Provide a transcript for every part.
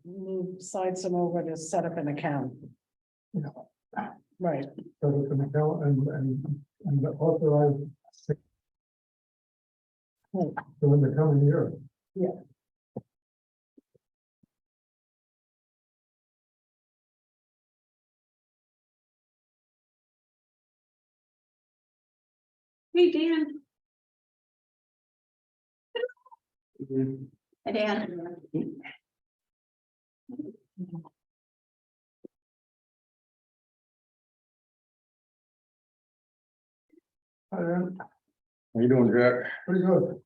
move, slide some over to set up an account. Yeah. Right, So we can go and authorize. Right. So in the coming year. Hey, Dan. Hey, Dan. How you doing, Jack? Pretty good.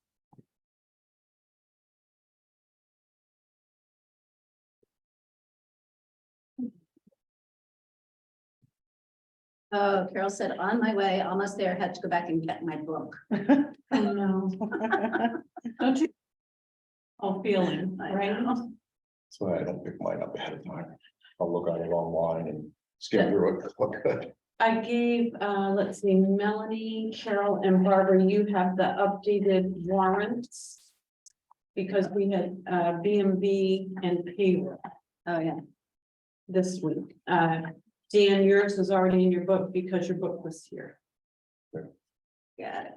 Oh, Carol said, on my way, almost there, had to go back and get my book. I know. Don't you? Oh, feeling, I right? know. That's why I don't pick mine up ahead of time. I'll look at it online and skim through it. Look good. I gave, let's see, Melanie, Carol and Barbara, you have the updated warrants. Because we had, BMV and payroll Oh, yeah. this week. Dan, yours is already in your book because your book was here. Got it.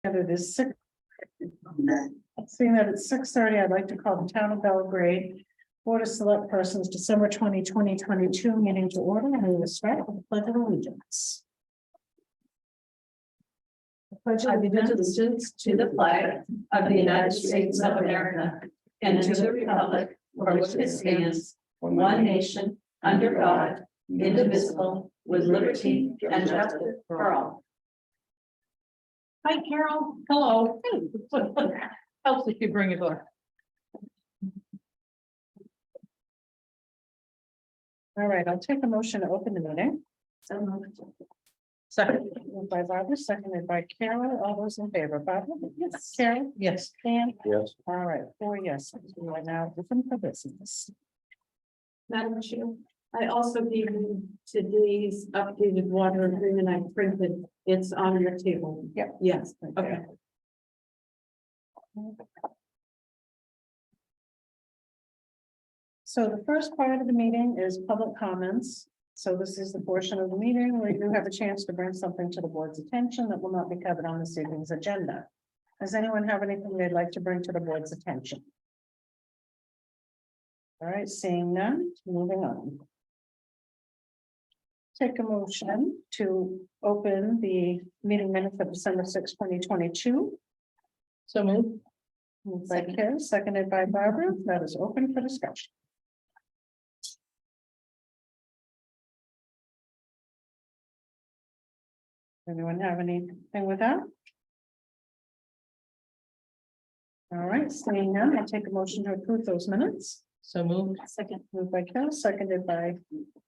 it is six. Seeing that it's 6:30, I'd like to call the Town of Belgrade Board of Select Persons December 2022 meeting to order, and we will start with the Pledge of Allegiance. The Pledge of Allegiance To the flag of the United States of America and to the republic for which it stands, one nation, under God, indivisible, with liberty and justice for all. Hi, Carol. Hello. Helps if you bring a book. All right, I'll take a motion to open the meeting. So moved. Second. Moved by Barbara, seconded by Carol. All those in favor, Barbara? Yes. Carol? Yes. Dan? Yes. All right, 4 yeses. We are now open for business. Madam Chair, I also gave you today's updated water agreement I printed. It's on your table. Yep. Yes, okay. So the first part of the meeting is public comments. So this is the portion of the meeting where you have a chance to bring something to the board's attention that will not be covered on this evening's agenda. Does anyone have anything they'd like to bring to the board's attention? All right, seeing none, moving on. Take a motion to open the meeting minutes of December 6, 2022. So moved. Moved by Kim, seconded by Barbara. That is open for discussion. Anyone have anything with that? All right, seeing none, I'll take a motion to approve those minutes. So moved. Second. Moved by Carol, seconded by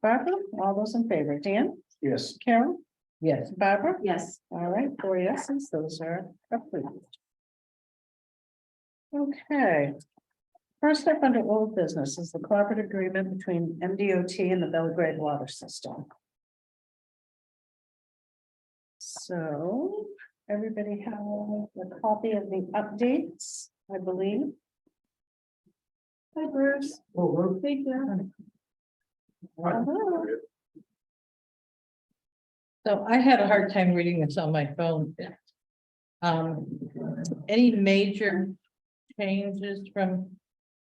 Barbara. All those in favor, Dan, Yes. Carol, Yes. Barbara? Yes. All right, 4 yeses, those are approved. Okay. First up under old business is the cooperative agreement between MDOT and the Belgrade Water System. So, everybody have a copy of the updates, I believe. Hi, Bruce. Oh, well, Thank you. Hello. So I had a hard time reading this on my phone. Any major changes from,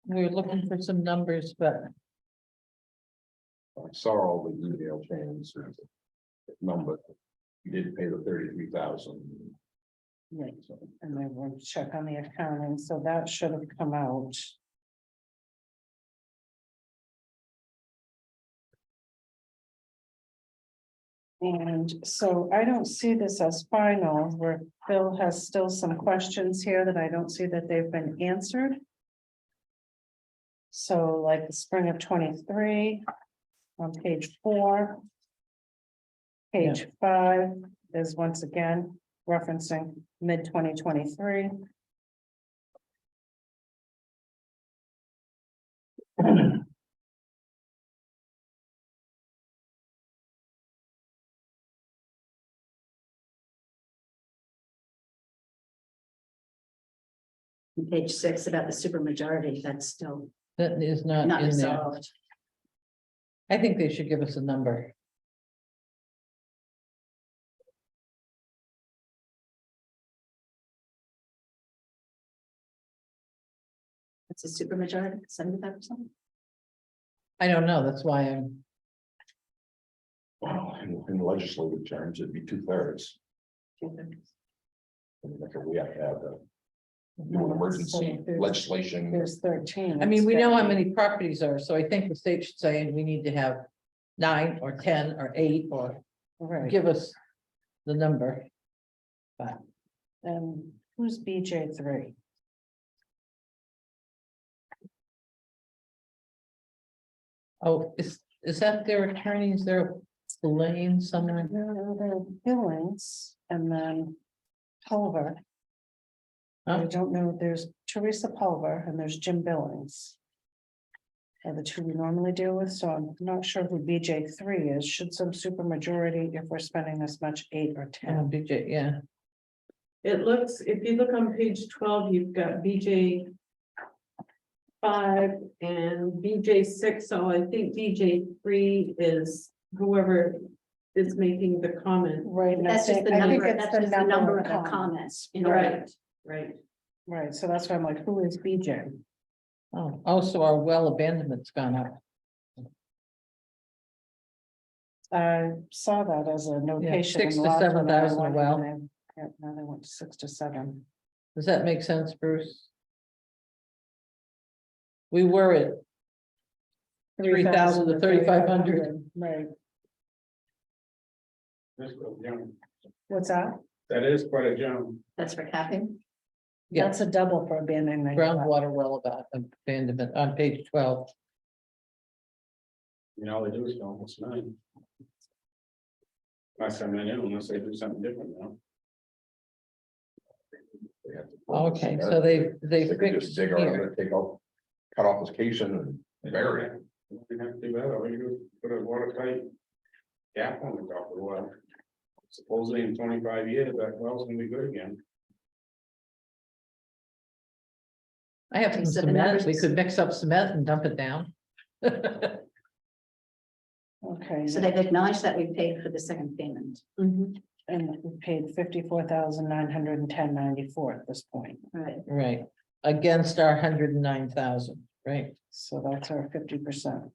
we were looking for some numbers, but I saw all the email chains. Number. You did pay the 33,000. Right, and then we'll check on the accounting, so that should have come out. And so I don't see this as final, where Phil has still some questions here that I don't see that they've been answered. So like the spring of 23 on page 4. Page 5 is once again referencing mid 2023. Page 6 about the supermajority, that's still That is not not in there. resolved. I think they should give us a number. It's a supermajority, 75%. I don't know, that's why I'm, Well, in legislative terms, it'd be 2/3. I mean, that's what we have to have the emergency legislation. There's 13. I mean, we know how many properties are, so I think the state should say we need to have 9 or 10 or 8 or Right, give us the number. and who's BJ3? Oh, is that their attorneys, their lane somewhere? No, there are Billings and then Pulver. I Huh? don't know, there's Teresa Pulver and there's Jim Billings. Are the two we normally deal with, so I'm not sure who BJ3 is. Should some supermajority if we're spending this much 8 or 10? BJ, yeah, It looks, if you look on page 12, you've got BJ 5 and BJ 6, so I think BJ 3 is whoever is making the comment. Right. and I That's just think- the I think number, it's that's just the number of the comments. In order, Right. Right, so that's why I'm like, who is BJ? oh, so our well abandonment's gone up. I saw that as a notation. in 6 the to last one, and I 7,000 a wondered well. when they- yeah, now they went to 6 to 7. Does that make sense, Bruce? We were at 3,000 to 3,500. Right, That's what I'm doing. what's that? That is quite a jump. that's for capping. Yeah. That's a double for abandoning. Groundwater well about abandonment on page 12. You know, all they do is almost nine. Last time I knew, unless they do something different now. They have to- Okay, so they They could fixed just dig around here. it, take out, cut off his casing and bury it. We have to do that, or we could put a watertight gap on the top of the well. Supposedly in 25 years, that well's gonna be good again. I have some So the cement, we numbers- could mix up cement and dump it down. Okay, So they've acknowledged that we paid for the second payment. Mhm. and we paid 54,910.94 at this point, Right. Right, against our 109,000, right? so that's our 50%.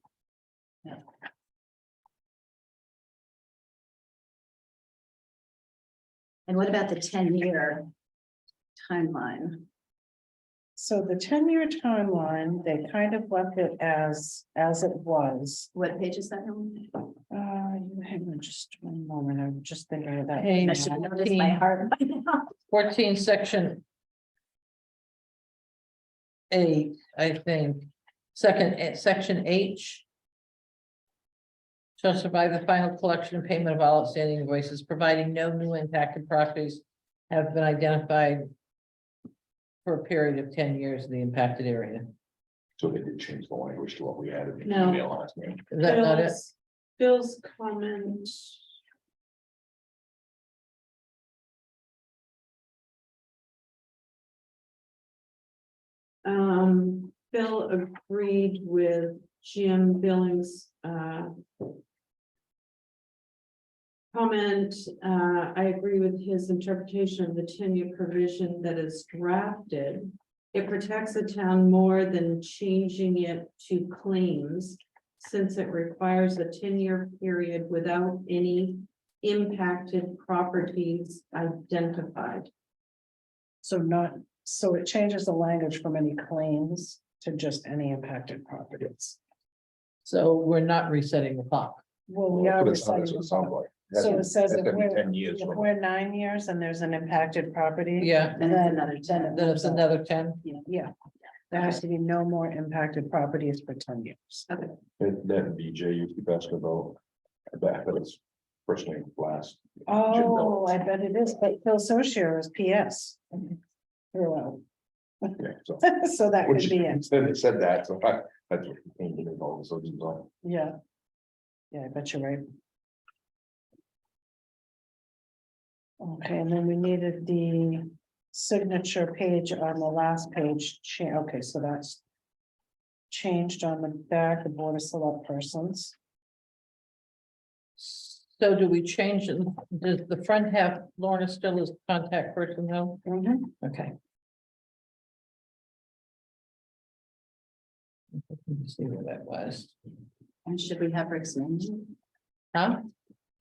And what about the 10-year timeline? So the 10-year timeline, they kind of left it as it was. What page is that on? You hang on just one moment, I'm just thinking of that. Page I should know this by heart by now. 14, section 8, I think, section H. Shall survive the final collection and payment of all outstanding invoices, providing no new impacted properties have been identified for a period of 10 years in the impacted area. So they did change the language to what we had in the No. email last night. Is that not it? Bill's comment. Bill agreed with Jim Billings, comment. I agree with his interpretation of the 10-year provision that is drafted. It protects the town more than changing it to claims, since it requires a 10-year period without any impacted properties identified. So it changes the language from any claims to just any impacted properties. So we're not resetting the clock. Well, we are. That's what it sounds like. So it says That's if gonna be we're, 10 years if from. we're 9 years and there's an impacted property. Yeah, Then it's another 10. then it's another 10. Yeah, there has to be no more impacted properties for 10 years. That BJ used to ask about, that, but it's first name last. Oh, I bet it is, but Phil Sochier is PS. Throughout, Okay, so. so that could Which be it, said that, so that's what came to me all, so it's on. yeah. Yeah, I bet you're right. Okay, and then we needed the signature page on the last page, okay, so that's changed on the back, the Board of Select Persons. So do we change, does the front have Lorna still as contact person though? Okay. Let me see where that was. And should we have Rick's name? Huh?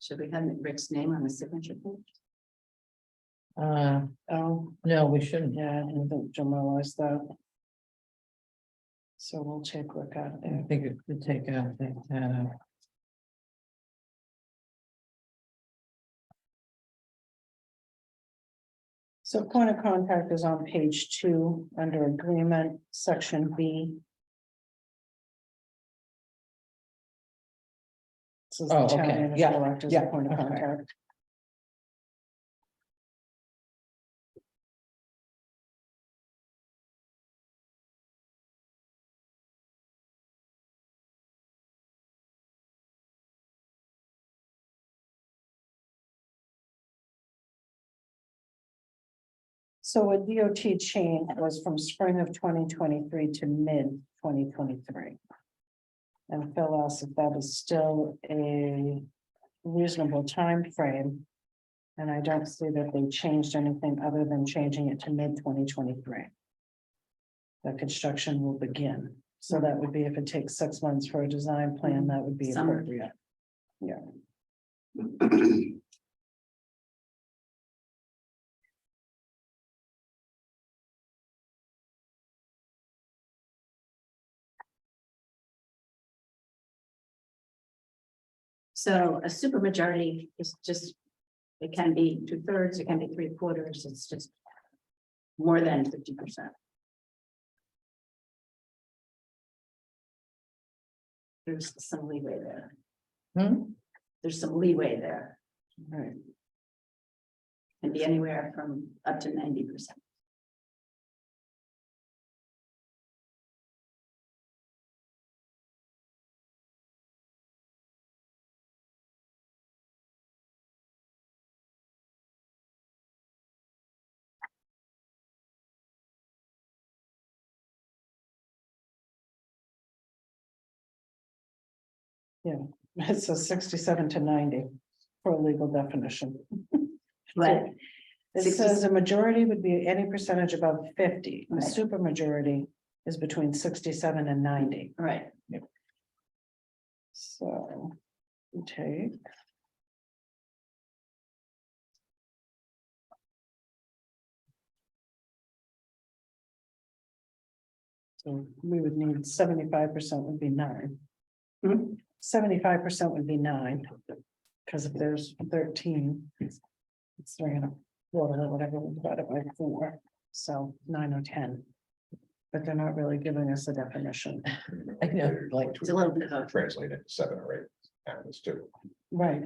Should we have Rick's name on the signature page? Oh, No, we shouldn't. yeah, I didn't realize that. So we'll take Rick out of I there. think it could take out that, So point of contact is on page 2, under agreement, section B. This is the Oh, town okay. manager Yeah. elect as a Yeah. point of Okay. contact. So a DOT change was from spring of 2023 to mid 2023. And Phil asked if that is still a reasonable time frame. And I don't see that they changed anything other than changing it to mid 2023. The construction will begin. So that would be if it takes 6 months for a design plan, that would be Summer. appropriate. Yeah. So a supermajority is just, it can be 2/3, it can be 3/4, it's just more than 50%. There's some leeway there. hmm? There's some leeway there. Right. Can be anywhere from up to 90%. It says 67 to 90 for a legal definition. But It 60 says a majority would be any percentage above 50. A Right. supermajority is between 67 and 90. right, So we take. So we would need 75% would be 9. 75% would be 9. Because if there's 13, it's 3 or whatever, we divide it by 4, so 9 or 10. But they're not really giving us a definition. I know, like, it's a little bit of, Translate it to 7 or 8 happens too. Right.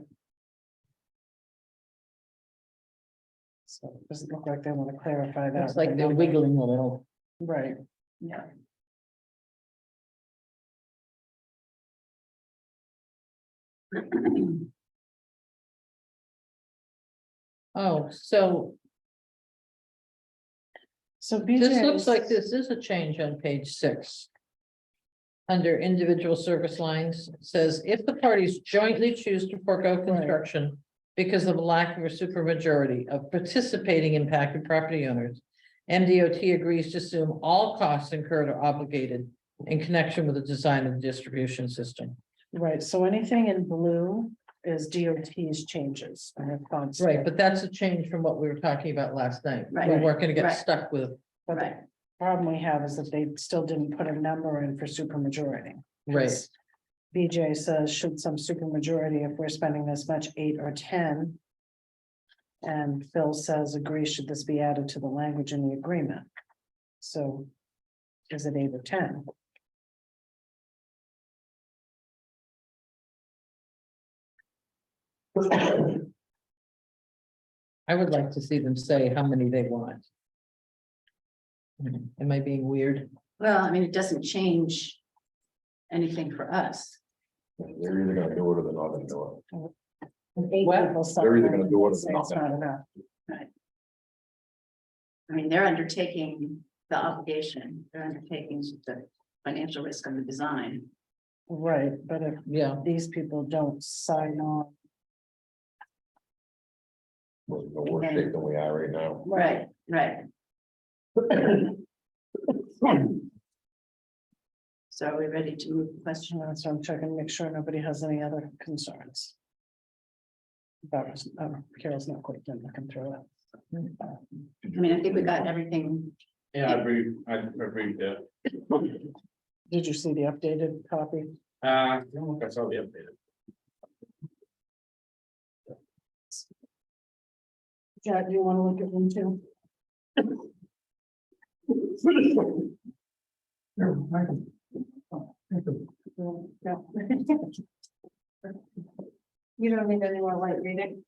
So it doesn't look like they want to clarify that. it's like they're wiggling a little. Right. yeah. Oh, so So this looks like BJ, this is a change on page 6. Under individual service lines, it says if the parties jointly choose to forego construction because of a lack of a supermajority of participating impacted property owners, MDOT agrees to assume all costs incurred or obligated in connection with the design of the distribution system. right, so anything in blue is DOT's changes. in response to- Right, but that's a change from what we were talking about last night. We Right. weren't gonna get Right. stuck with, But the Right. problem we have is that they still didn't put a number in for supermajority. right, BJ says, should some supermajority, if we're spending this much, 8 or 10. And Phil says, agree, should this be added to the language in the agreement? So is it 8 or 10? I would like to see them say how many they want. Am I being weird? Well, I mean, it doesn't change anything for us. They're either gonna do it or they're not gonna do it. And 8 Well, people they're either gonna do it or say they're it's not not gonna enough. I mean, they're undertaking the obligation, they're undertaking the financial risk of the design. Right, but if Yeah, these people don't sign on. We're in the worse shape than we are right now. Right, right. So are we ready to move the question? So I'm checking to make sure nobody has any other concerns. That was, Carol's not quite done looking through it. I mean, I think we got everything. Yeah, I agree, that. Did you see the updated copy? No, that's all the updated. Jack, do you want to look at them too? Yeah. You don't need any more light reading.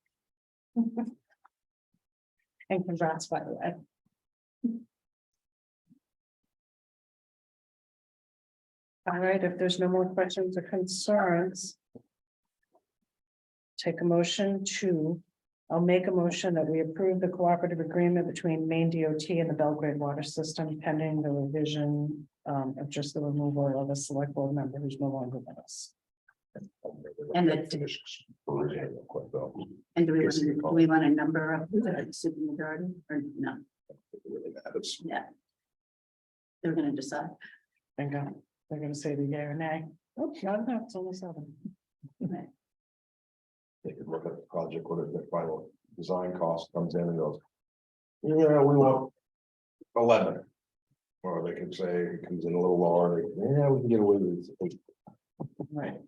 And congrats, by the way. All right, if there's no more questions or concerns. Take a motion to, I'll make a motion that we approve the cooperative agreement between Maine DOT and the Belgrade Water System pending the revision of just the removal of a select board member who's no longer with us. And the- And do we want a number of the supermajority or no? Yeah. They're gonna decide. Bingo. They're gonna say the yea or nay. Oh, not enough, it's only 7. Right. They could look at the project, what the final design cost comes in and goes. Yeah, we want 11. Or they could say it comes in a little lower, yeah, we can get away with it. Right.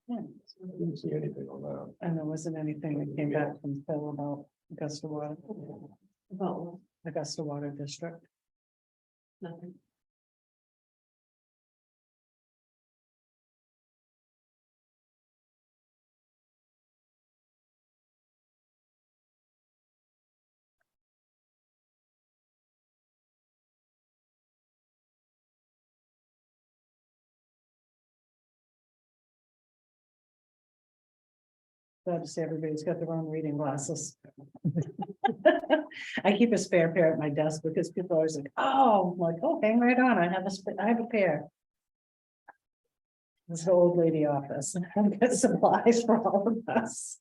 Yeah. Didn't see anything on that. And there wasn't anything that came back from Phil about Augusta Water. About Augusta Water District. nothing. Glad to see everybody's got their own reading glasses. I keep a spare pair at my desk because people are always like, oh, I'm like, oh, hang right on, I have a pair. This is the old lady office. I've got supplies for all of us.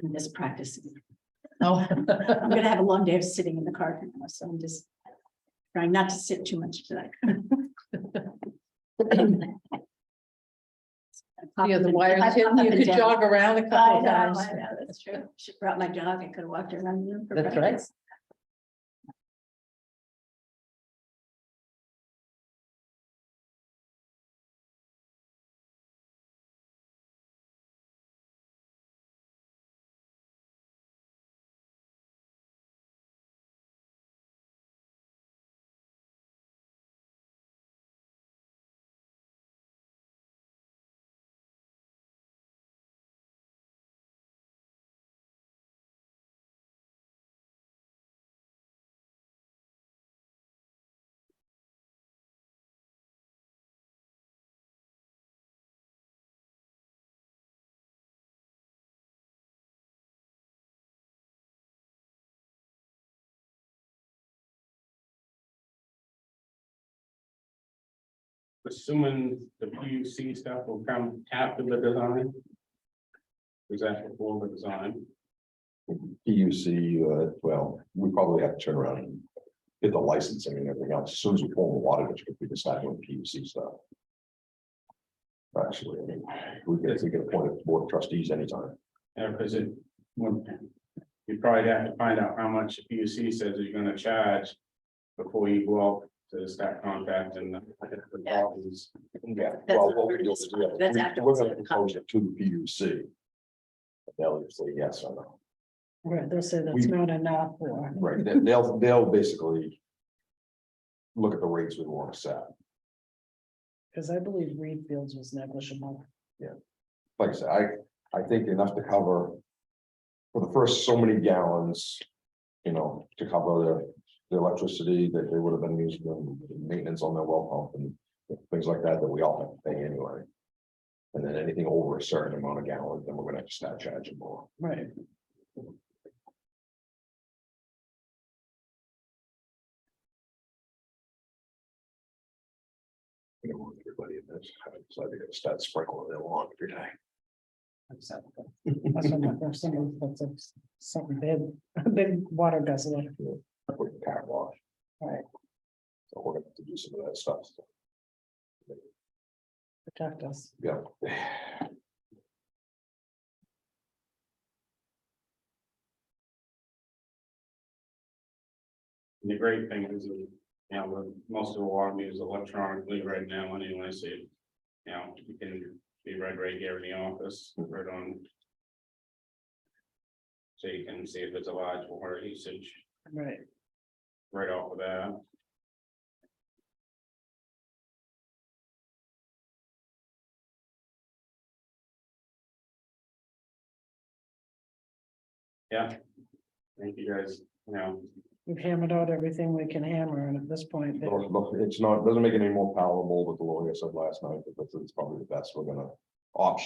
I'm just practicing. oh, I'm gonna have a long day of sitting in the car tomorrow, so I'm just trying not to sit too much tonight. yeah, the wire's hidden, you could jog around a couple I of know, times. I know, that's true. Should brought my dog, I could have walked around. the room for That's right. breakfast. Assuming the PUC stuff will come after the design. Is that before the design? PUC, well, we probably have to turn around and get the licensing and everything else. As soon as we form the water district, we decide on PUC stuff. Actually, I mean, we get appointed board of trustees anytime. Yeah, because you probably have to find out how much the PUC says you're gonna charge before you go out to start contracting. Yeah. Yeah, well, what we do is That's after we're we gonna set the propose it to the PUC. They'll say yes or no. Right, they'll say that's We- not enough or. Right, they'll basically. Look at the rates we want to set. Because I believe Reed Fields was negligible. Like I said, I think enough to cover. For the first so many gallons. You know, to cover the electricity that they would have been using, and maintenance on their well pump and things like that, that we all have to pay anyway. And then anything over a certain amount of gallons, then we're gonna have to start charging more. Right. We don't want everybody in this, so they're gonna start sprinkling their lawn every day. Exactly. That's what my first thing was, that's something big, a big water guzzler. With the car wash. Right. So we're gonna have to do some of that stuff. Protect us. Yeah. The great thing is, you know, most of the water meters electronically right now anyway, so. You know, you can be right here in the office, right on. So you can see if it's a large water usage Right. right off of that. Yeah. Thank you guys, you know, We've hammered out everything we can hammer, and at this point, Look, it's not, doesn't make it any more palatable, but the lawyer said last night that it's probably the best we're gonna.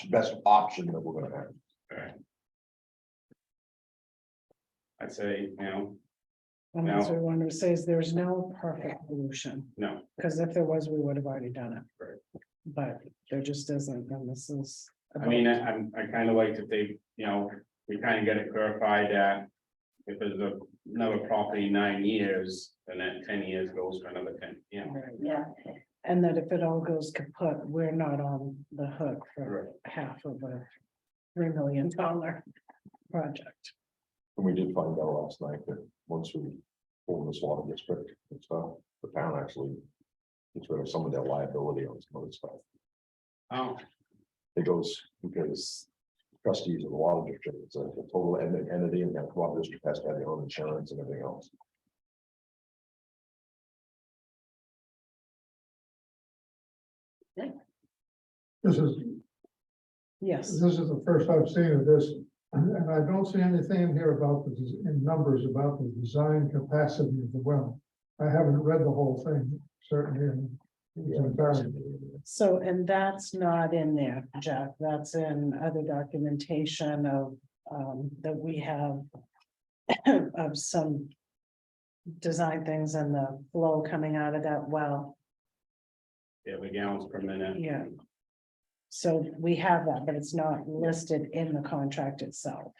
Best option that we're gonna have. alright. I'd say, you know, and that's what we wanted to say is there's no perfect solution, no, because if there was, we would have already done it. Right. But there just isn't, and this is. I mean, I kind of like to think, you know, we kind of get it clarified that. If there's another property 9 years, then that 10 years goes for another 10, you know. Right. Yeah. And that if it all goes kaput, we're not on the hook for Right. half of a $3 million project. And we did find out last night that once we form this water district and stuff, the town actually. Gets rid of some of their liability on some of this stuff. Oh, It goes because. Trustees of the water district, it's a total entity, and that water district has to have their own insurance and everything else. This is, Yes, this is the first I've seen of this, and I don't see anything in here about in numbers about the design capacity of the well. I haven't read the whole thing, certainly. It's embarrassing. so, and that's not in there, Jeff, that's in other documentation of, that we have. Of some. Design things and the flow coming out of that well, yeah, the gallons per minute. yeah. So we have that, but it's not listed in the contract itself.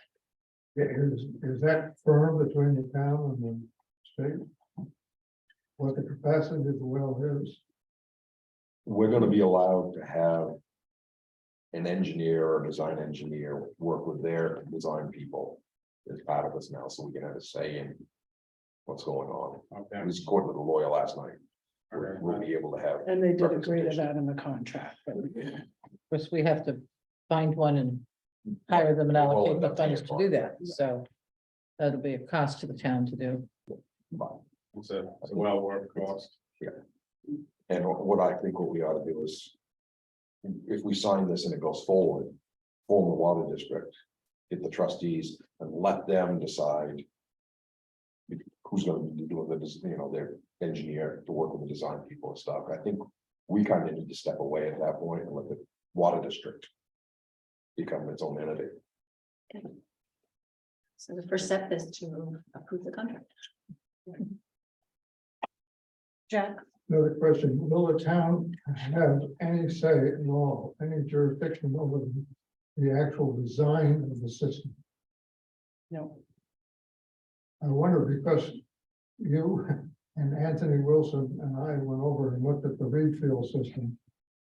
Is that firm between the town and the state? What the capacity of the well is? We're gonna be allowed to have. An engineer or design engineer work with their design people. As part of this now, so we can have a say in. What's going on, Okay. I was according to the lawyer last night. Okay. We'll be able to have. And they did agree to representation. that in the contract, but Of course, we have to find one and hire them and allocate the funds to do that, so. That'll be a cost to the town to do. It's a well worth cost. And what I think what we ought to do is. If we sign this and it goes forward, form the water district, get the trustees and let them decide. Who's gonna be doing their engineer to work with the design people and stuff. I think we kind of need to step away at that point and let the water district. Become its own entity. So the first step is to approve the contract. Jack, Another question, will the town have any say at all, any jurisdiction over the actual design of the system? no, I wonder because you and Anthony Wilson and I went over and looked at the Reed Field system.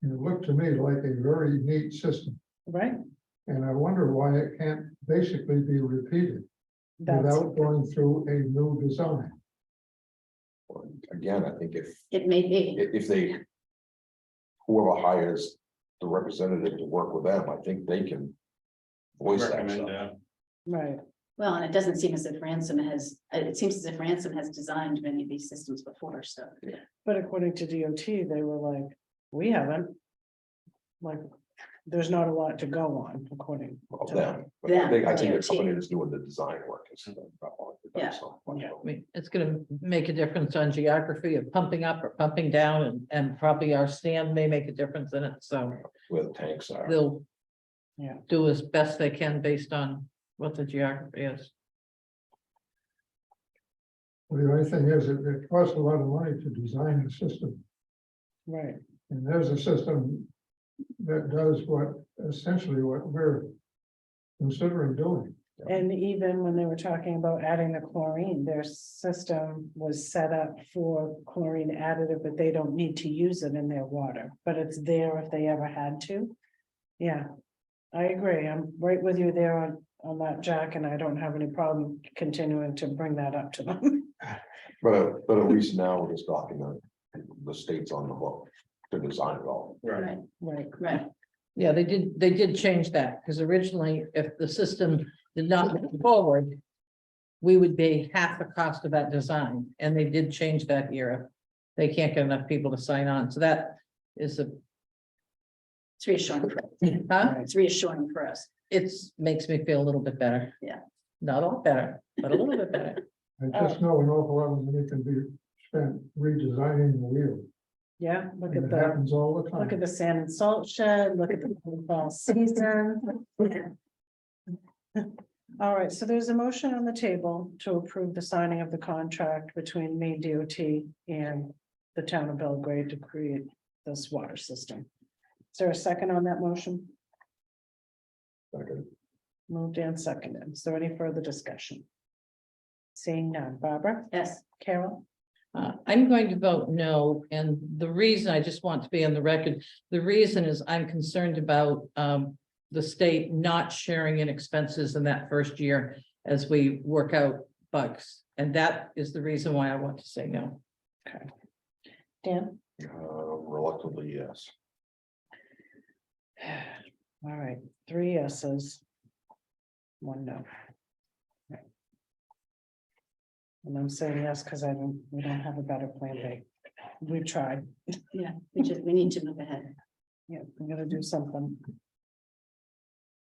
And it looked to me like a very neat system, right? and I wonder why it can't basically be repeated That's, without going through a new design. Again, I think It may be. if they. Whoever hires the representative to work with them, I think they can. voice that recommend stuff. that. right, Well, and it doesn't seem as if Ransom has, it seems as if Ransom has designed many of these systems before, so. but according to DOT, they were like, we haven't. Like, there's not a lot to go on, according Of to them. them. But I think the DOT. company that's doing the design work is. Yeah. Yeah. I mean, it's gonna make a difference on geography of pumping up or pumping down and probably our stand may make a difference in it, so Where the tanks are. they'll. Yeah. Do as best they can based on what the geography is. Well, the only thing is, it costs a lot of money to design the system. Right, And there's a system that does essentially what we're considering doing. and even when they were talking about adding the chlorine, their system was set up for chlorine additive, but they don't need to use it in their water, but it's there if they ever had to. Yeah, I agree, I'm right with you there on that, Jack, and I don't have any problem continuing to bring that up to them. But at least now with this document, the state's on the hook to design it all. Right. Right, Right, Yeah, they did change that, because originally, if the system did not move forward. We would pay half the cost of that design, and they did change that here. They can't get enough people to sign on, so that is a, it's reassuring, huh? it's reassuring for us. It's makes me feel a little bit better. Yeah. Not all better, but a little bit better. I just know an awful lot of money can be spent redesigning the wheel. yeah, look And at it the, happens all the look at time. the sand and salt shed, look at the fall season. All right, so there's a motion on the table to approve the signing of the contract between Maine DOT and the town of Belgrade to create this water system. Is there a second on that motion? Second. Moved and seconded. Is there any further discussion? Seeing none. Barbara? Yes, Carol? I'm going to vote no, and the reason, I just want to be on the record, the reason is I'm concerned about the state not sharing in expenses in that first year as we work out bugs. And that is the reason why I want to say no. Dan? Reluctantly, yes. All right, 3 yeses. 1 no. Right. And I'm saying yes, because we don't have a better plan B. We tried. yeah, we need to move ahead. Yeah, we gotta do something.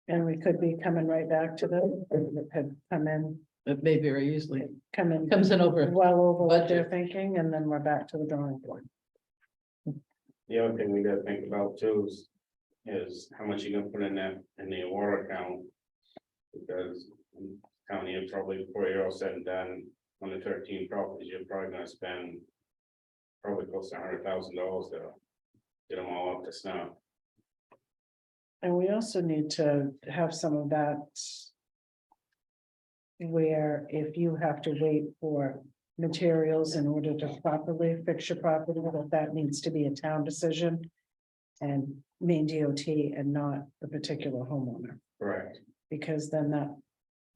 And we could be coming right back to it could come in, It may very easily, comes in over. well over what they're budget. thinking, and then we're back to the drawing board. The other thing we gotta think about too is how much you're gonna put in that, in the water account. Because I'm telling you, probably before you're all said and done, on the 13 properties, you're probably gonna spend probably close to $100,000 to get them all up to snuff. And we also need to have some of that. Where if you have to wait for materials in order to properly fix your property, that needs to be a town decision. And Maine DOT and not the particular homeowner, Correct. because then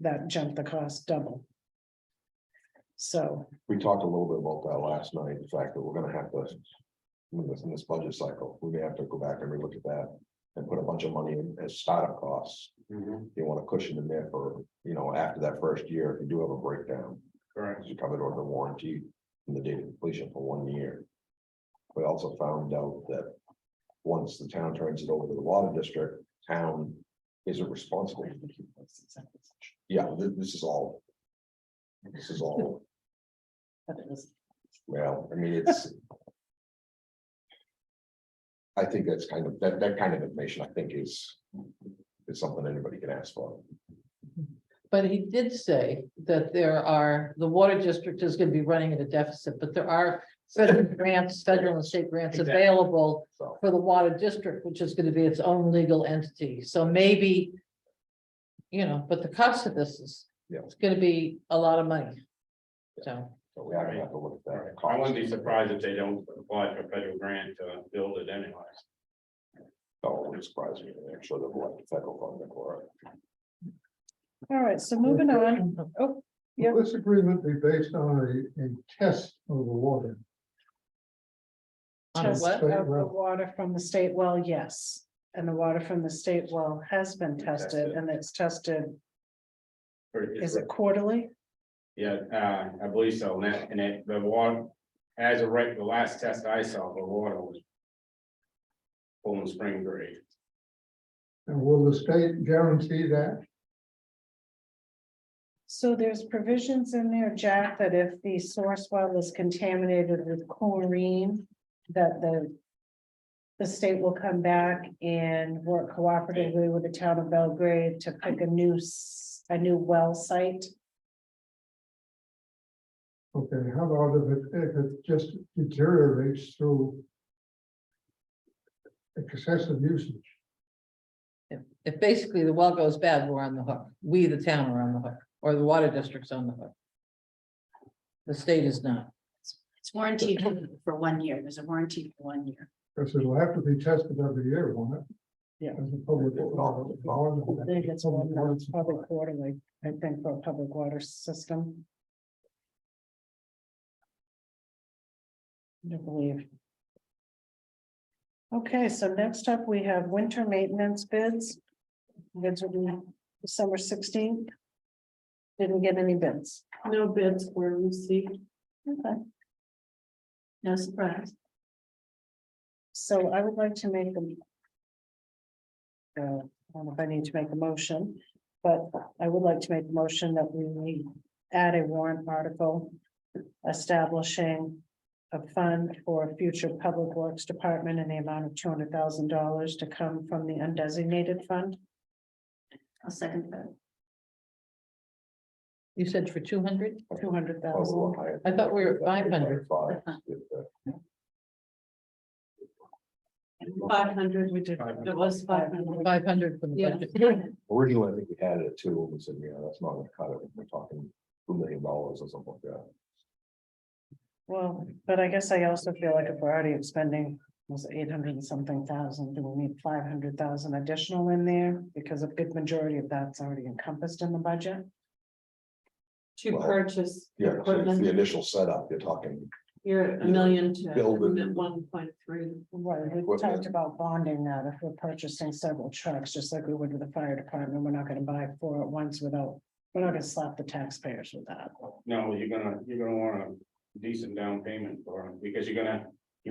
that jumped the cost double. So, We talked a little bit about that last night, the fact that we're gonna have to. In this budget cycle, we may have to go back and relook at that and put a bunch of money in as startup costs. Mhm. You want a cushion in there for, after that first year, if you do have a breakdown, Correct. you covered over the warranty from the date of completion for 1 year. We also found out that once the town turns it over to the water district, town isn't responsible. Yeah, this is all. This is all, well, I mean, it's. I think that's kind of, that kind of information, I think is something anybody can ask for. But he did say that the water district is gonna be running at a deficit, but there are federal grants, federal and state grants Exactly. available So, for the water district, which is gonna be its own legal entity, so maybe. But the cost of this is, Yeah. it's gonna be a lot of money. So, we have to look at that. I wouldn't be surprised if they don't apply for a federal grant to build it anyways. Oh, it wouldn't surprise me, I'm sure they'll like the federal funding for it. all right, so moving on. Oh, yeah. Will this agreement be based on a test of the water? on a Test what? of the water from the state, well, yes. And the water from the state well has been tested Tested. and it's tested, It's is it quarterly? Yeah, I believe so, the water, as of right, the last test I saw, the water was full and spring grade. And will the state guarantee that? So there's provisions in there, Jack, that if the source well is contaminated with chlorine, that the state will come back and work cooperatively with the town of Belgrade to pick a new well site. Okay, how about if it just deteriorates through excessive usage? If basically the well goes bad, we're on the hook. We, the town, are on the hook, or the water district's on the hook. The state is not. It's warranted for 1 year. There's a warranty for 1 year. Because it'll have to be tested every year, won't it? Yeah. As a public. I think it's probably quarterly, I think, for a public water system. I believe. Okay, so next up, we have winter maintenance bids. Bids will be December 16th. Didn't get any bids. No bids were received. Okay. No surprise. So I would like to make them. I don't know if I need to make a motion, but I would like to make a motion that we add a warrant article establishing a fund for future public works department in the amount of $200,000 to come from the undesignated fund. I'll second that. You said for 200? 200,000. I thought we were at 500. 500, We did. it was 500. 500 for the Yeah. budget. Originally, I think we had it at 2, and we said, yeah, that's not gonna cut it, we're talking $2 million or something like that. Well, but I guess I also feel like if we're already expending, was 800 and something thousand, do we need 500,000 additional in there? Because a good majority of that's already encompassed in the budget. To Well, purchase Yeah, so it's the equipment, initial setup, you're talking, you're a million to Build it. 1.3. Right, we Equipment. talked about bonding that if we're purchasing several trucks, just like we would with the fire department, we're not gonna buy 4 at once without, we're not gonna slap the taxpayers with that. No, you're gonna want a decent down payment for it, because you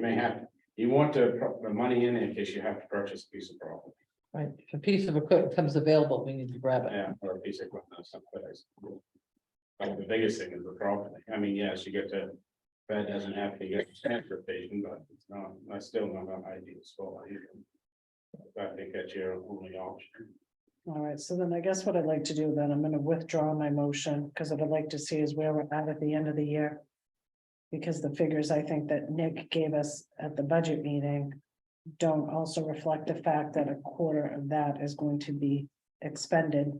may have, you want the money in it in case you have to purchase a piece of property. Right, if a piece of equipment comes available, we need to grab it. Yeah, or a piece of equipment or something. Like the biggest thing is the property. I mean, yes, you get to, that doesn't have to get transportation, but it's not, that's still not an ideal spot either. I think that's your only option. All right, so then I guess what I'd like to do then, I'm gonna withdraw my motion, because what I'd like to see is where we're at the end of the year. Because the figures I think that Nick gave us at the budget meeting don't also reflect the fact that a quarter of that is going to be expended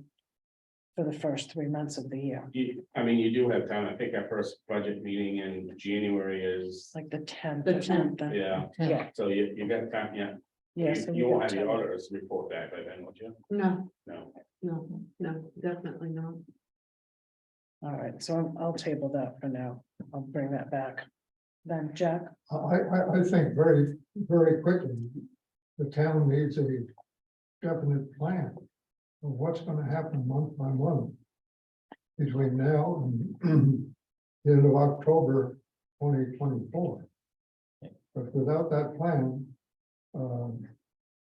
for the first 3 months of the year, I mean, you do have time. I think our first budget meeting in January is, like the 10th. The or 10th. something. yeah, Yeah, so you got time, yeah. yeah. so You we won't got have the 10. auditors report back by then, would you? No, No. no, definitely not. All right, so I'll table that for now. I'll bring that back. Then Jack, I think very, very quickly, the town needs a definite plan of what's gonna happen month by month between now and the end of October 2024. But without that plan,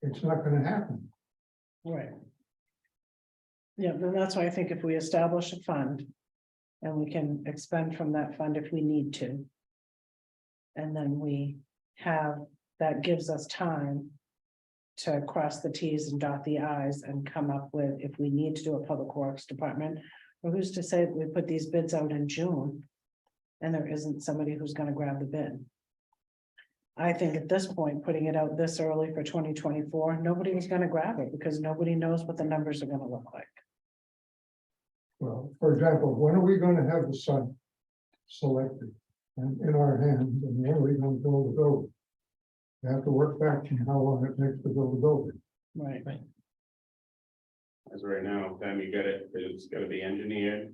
it's not gonna happen. right. Yeah, then that's why I think if we establish a fund and we can expend from that fund if we need to. And then we have, that gives us time to cross the Ts and dot the Is and come up with, if we need to do a public works department. Or who's to say that we put these bids out in June and there isn't somebody who's gonna grab the bid? I think at this point, putting it out this early for 2024, nobody was gonna grab it because nobody knows what the numbers are gonna look like. Well, for example, when are we gonna have the site selected and in our hands, and when are we gonna build the building? You have to work back from how long it takes to build a building. Right. As right now, time you get it, it's gotta be engineered.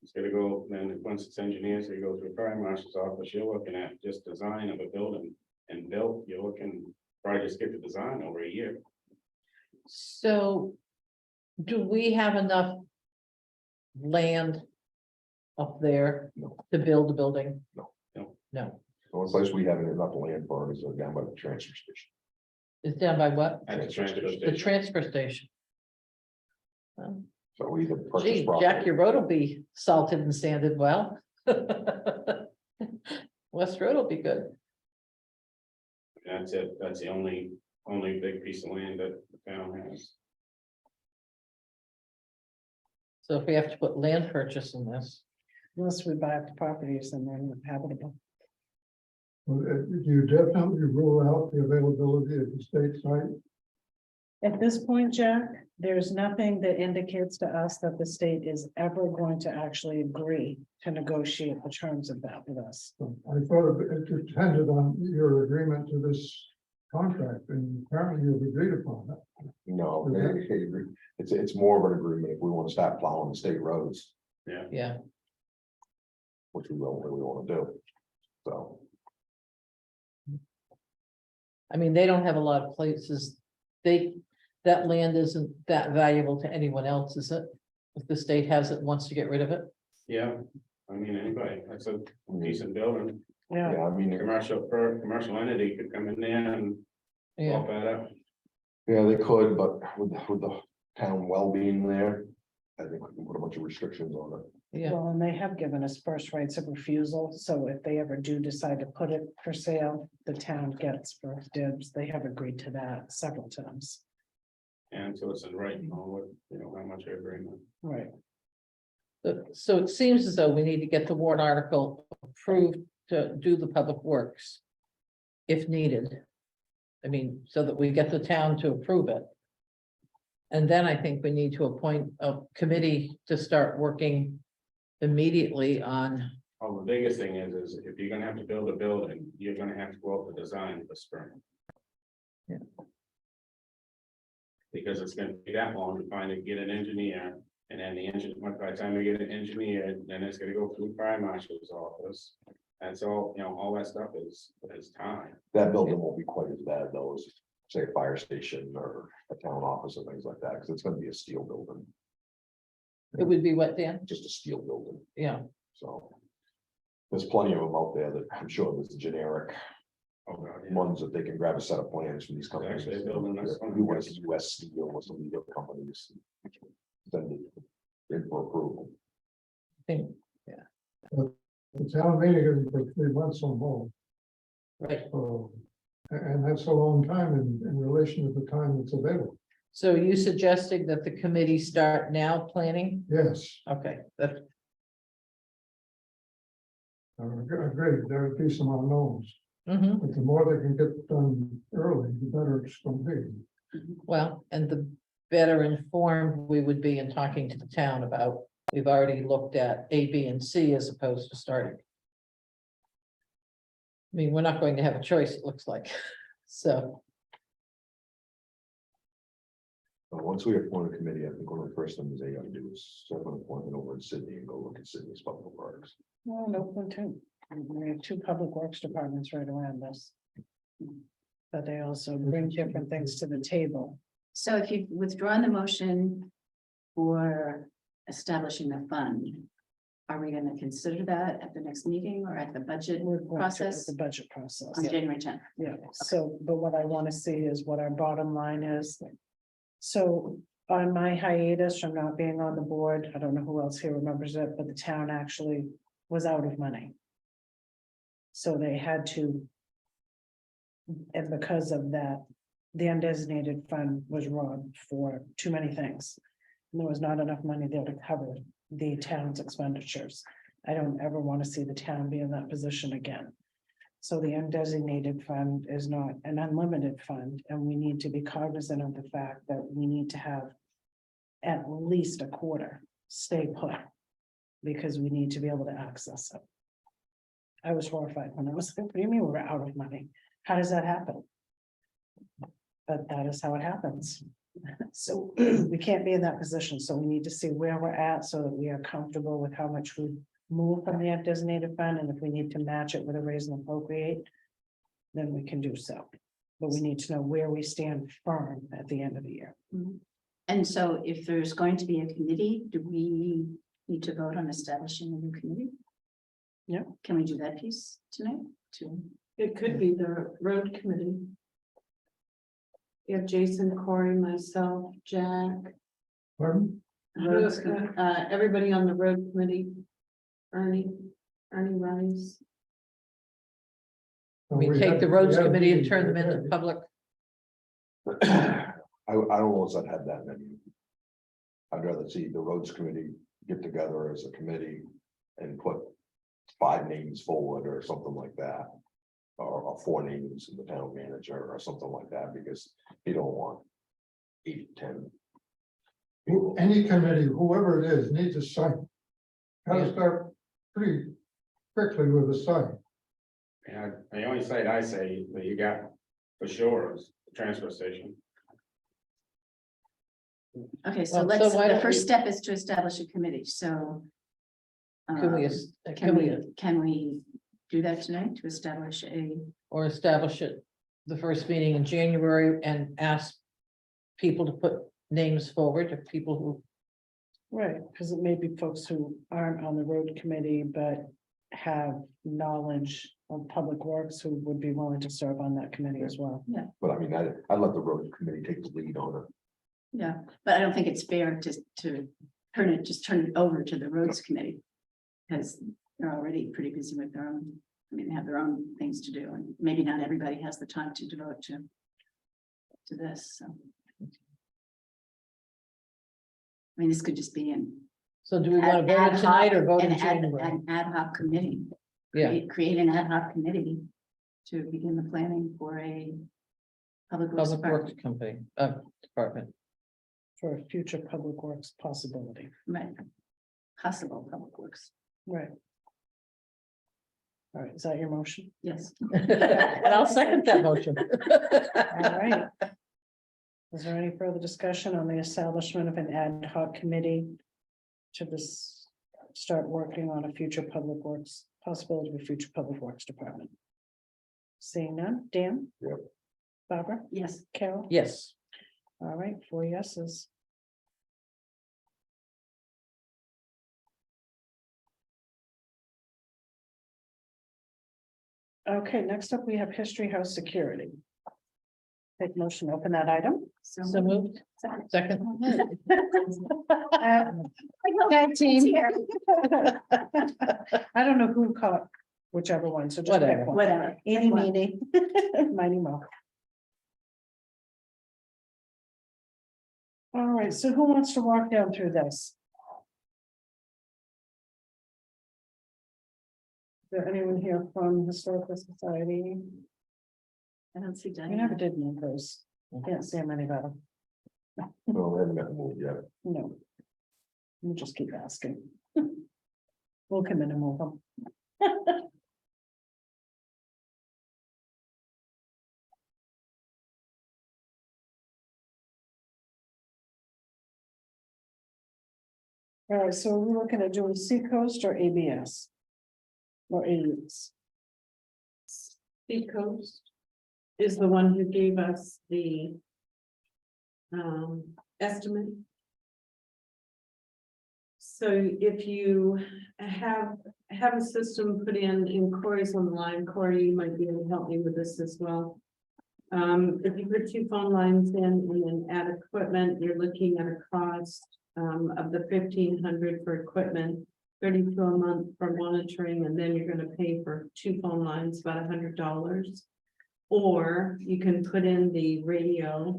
It's gotta go, then once it's engineered, so you go to the fire marshal's office, you're looking at just design of a building and built, you're looking, probably just get the design over a year. So do we have enough land up there No. to build a building? No. No. No, The only place we haven't enough land for is down by the transfer station. it's down by what? At the transfer The station. transfer station. Well, So we either purchase gee, Jack, property. your road will be salted and sanded well. West Road will be good. That's it, that's the only big piece of land that the town has. So if we have to put land purchase in this, Unless we buy up the properties and then habitable. Well, do you definitely rule out the availability of the state site? At this point, Jack, there's nothing that indicates to us that the state is ever going to actually agree to negotiate the terms of that with us. So I thought it depended on your agreement to this contract, and apparently you've agreed upon that. No, Okay. it's more of an agreement if we want to start plowing the state roads, yeah, which we don't really want to do. So, I mean, they don't have a lot of places. That land isn't that valuable to anyone else, is it? If the state has it, wants to get rid of it, Yeah, I mean, anybody, that's a decent building, Yeah, yeah, I mean, commercial entity could come in there and yeah, bump that up. yeah, they could, but with the town well being there, I think we can put a bunch of restrictions on it. yeah. well, and they have given us first rights of refusal, so if they ever do decide to put it for sale, the town gets first dibs. They have agreed to that several times. And so it's in writing on what, how much I agree with. Right. So it seems as though we need to get the warrant article approved to do the public works. If needed. I mean, so that we get the town to approve it. And then I think we need to appoint a committee to start working immediately on, Oh, the biggest thing is if you're gonna have to build a building, you're gonna have to go out for design for spring. Yeah. Because it's gonna be that long to get an engineer, and then the engine, by the time we get an engineer, then it's gonna go through fire marshal's office. And so, all that stuff is time. That building won't be quite as bad though as, say, a fire station or a town office and things like that, because it's gonna be a steel building, it would be what, Dan? just a steel building, Yeah, so. There's plenty of them out there that I'm sure there's generic Oh, God, yeah. ones that they can grab a set of plans from these companies. Actually, they're building this one. US Steel or some of the other companies. Send it in for approval. I think, The town meeting is for 3 months or more, right. so, and that's a long time in relation to the time that's available. So are you suggesting that the committee start now planning? Yes, Okay, that, I agree, there would be some unknowns, mhm. but the more they can get done early, the better it's gonna be. Well, and the better informed we would be in talking to the town about, we've already looked at A, B, and C as opposed to starting. I mean, we're not going to have a choice, it looks like, so, Once we appoint a committee, I think one of the first things they gotta do is set up an appointment over in Sydney and go look at Sydney's public works. Well, no, one too. We have 2 public works departments right around us. But they also bring different things to the table. So if you've withdrawn the motion for establishing the fund, are we gonna consider that at the next meeting or at the budget We're going to process the budget process. on January 10th? Yeah, so, but what I want to see is what our bottom line is. So on my hiatus from not being on the board, I don't know who else here remembers it, but the town actually was out of money. So they had to. And because of that, the undesignated fund was robbed for too many things. And there was not enough money there to cover the town's expenditures. I don't ever want to see the town be in that position again. So the undesignated fund is not an unlimited fund, and we need to be cognizant of the fact that we need to have at least a quarter stay put, because we need to be able to access it. I was horrified when I was like, what do you mean we're out of money? How does that happen? But that is how it happens. So we can't be in that position, so we need to see where we're at so that we are comfortable with how much we move from the undesignated fund, and if we need to match it with a raise and appropriate, then we can do so. But we need to know where we stand firm at the end of the year. And so if there's going to be a committee, do we need to vote on establishing a new committee? Yeah. Can we do that piece tonight too? It could be the road committee. You have Jason, Corey, myself, Jack, Pardon? everybody on the road committee. Ernie Rice. We take the roads committee and turn them into public. I don't know if I'd had that many. I'd rather see the roads committee get together as a committee and put 5 names forward or something like that. Or 4 names in the town manager or something like that, because you don't want 8, 10. people. Any committee, whoever it is, needs a site. Gotta start pretty quickly with a site. And the only site I say that you got for sure is the transfer station. Okay, so Well, so let's, why the don't first we- step is to establish a committee, so. Can we, Can we do that tonight to establish a, or establish it the first meeting in January and ask people to put names forward of people who, Right, because it may be folks who aren't on the road committee, but have knowledge of public works who would be willing to serve on that committee as well. But I mean, I'd let the road committee take the lead on it. yeah, but I don't think it's fair to turn it over to the roads committee. Because they're already pretty busy with their own, I mean, they have their own things to do, and maybe not everybody has the time to devote to this, so. I mean, this could just be so do we want to vote it tonight or vote in January? an ad hoc committee. Yeah, Create an ad hoc committee to begin the planning for a public works Public Works department. Company, department. For a future public works possibility. Right. Possible public works, Right. All right, is that your motion? yes. And I'll second that motion. All right. Is there any further discussion on the establishment of an ad hoc committee to this, start working on a future public works, possibility of a future public works department? Seeing none, Dan? Yep. Barbara? Yes, Carol? Yes, All right, 4 yeses. Okay, next up, we have History House Security. Take motion, to open that item. so. so moved. Second. Tag team. I don't know who caught whichever one, so just pick Whatever. one. Whatever. Eeny, meeny, miny, mo. All right, so who wants to walk down through this? Is there anyone here from Historical Society? I don't see We never Diana. did move those. Can't see them any better. No, they haven't got moved yet. No. You just keep asking. We'll come in and move them. All right, so we're looking at doing Seacoast or ABS? Or ABS? Seacoast is the one who gave us the estimate. So if you have a system put in Corey's on the line, Corey, you might be able to help me with this as well. If you put 2 phone lines in and then add equipment, you're looking at a cost of the 1,500 for equipment, 32 a month for monitoring, and then you're gonna pay for 2 phone lines, about $100. Or you can put in the radio,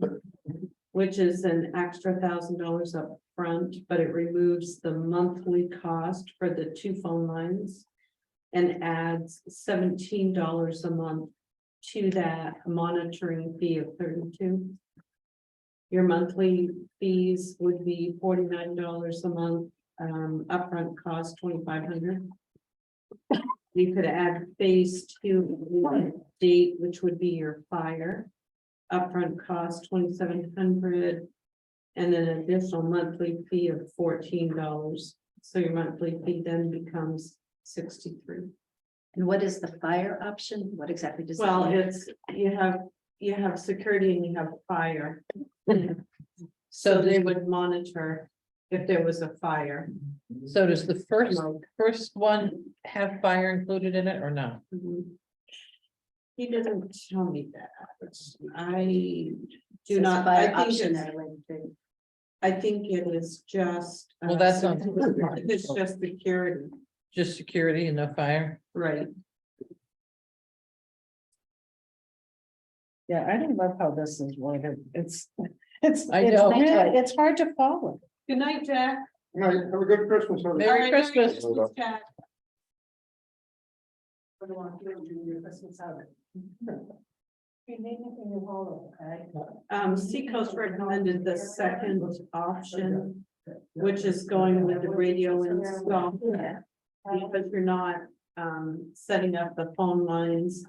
which is an extra $1,000 up front, but it removes the monthly cost for the 2 phone lines. And adds $17 a month to that monitoring fee of 32. Your monthly fees would be $49 a month, upfront cost 2,500. You could add phase 2 date, which would be your fire. Upfront cost 2,700. And then an additional monthly fee of $14. So your monthly fee then becomes 63. And what is the fire option? What exactly does? that Well, mean? it's, you have you have security and you have fire. So So they would monitor if there was a fire. So does the first Smoke. one have fire included in it or not? He doesn't tell me that. It's, I do Says not, fire I think option it's, that way too. I think it is just. Well, that's on- It's just security, Just security and no fire? right? Yeah, I don't love how this is worded. It's I know. really- it's hard to follow. Good night, Jack. have a good Christmas. everybody. Merry All right, Christmas. Jack. I don't want you to do your Christmas out. If you need anything, you hold it, okay? Seacoast recommended the second option, which is going with the radio install. Because you're not, setting up the phone lines.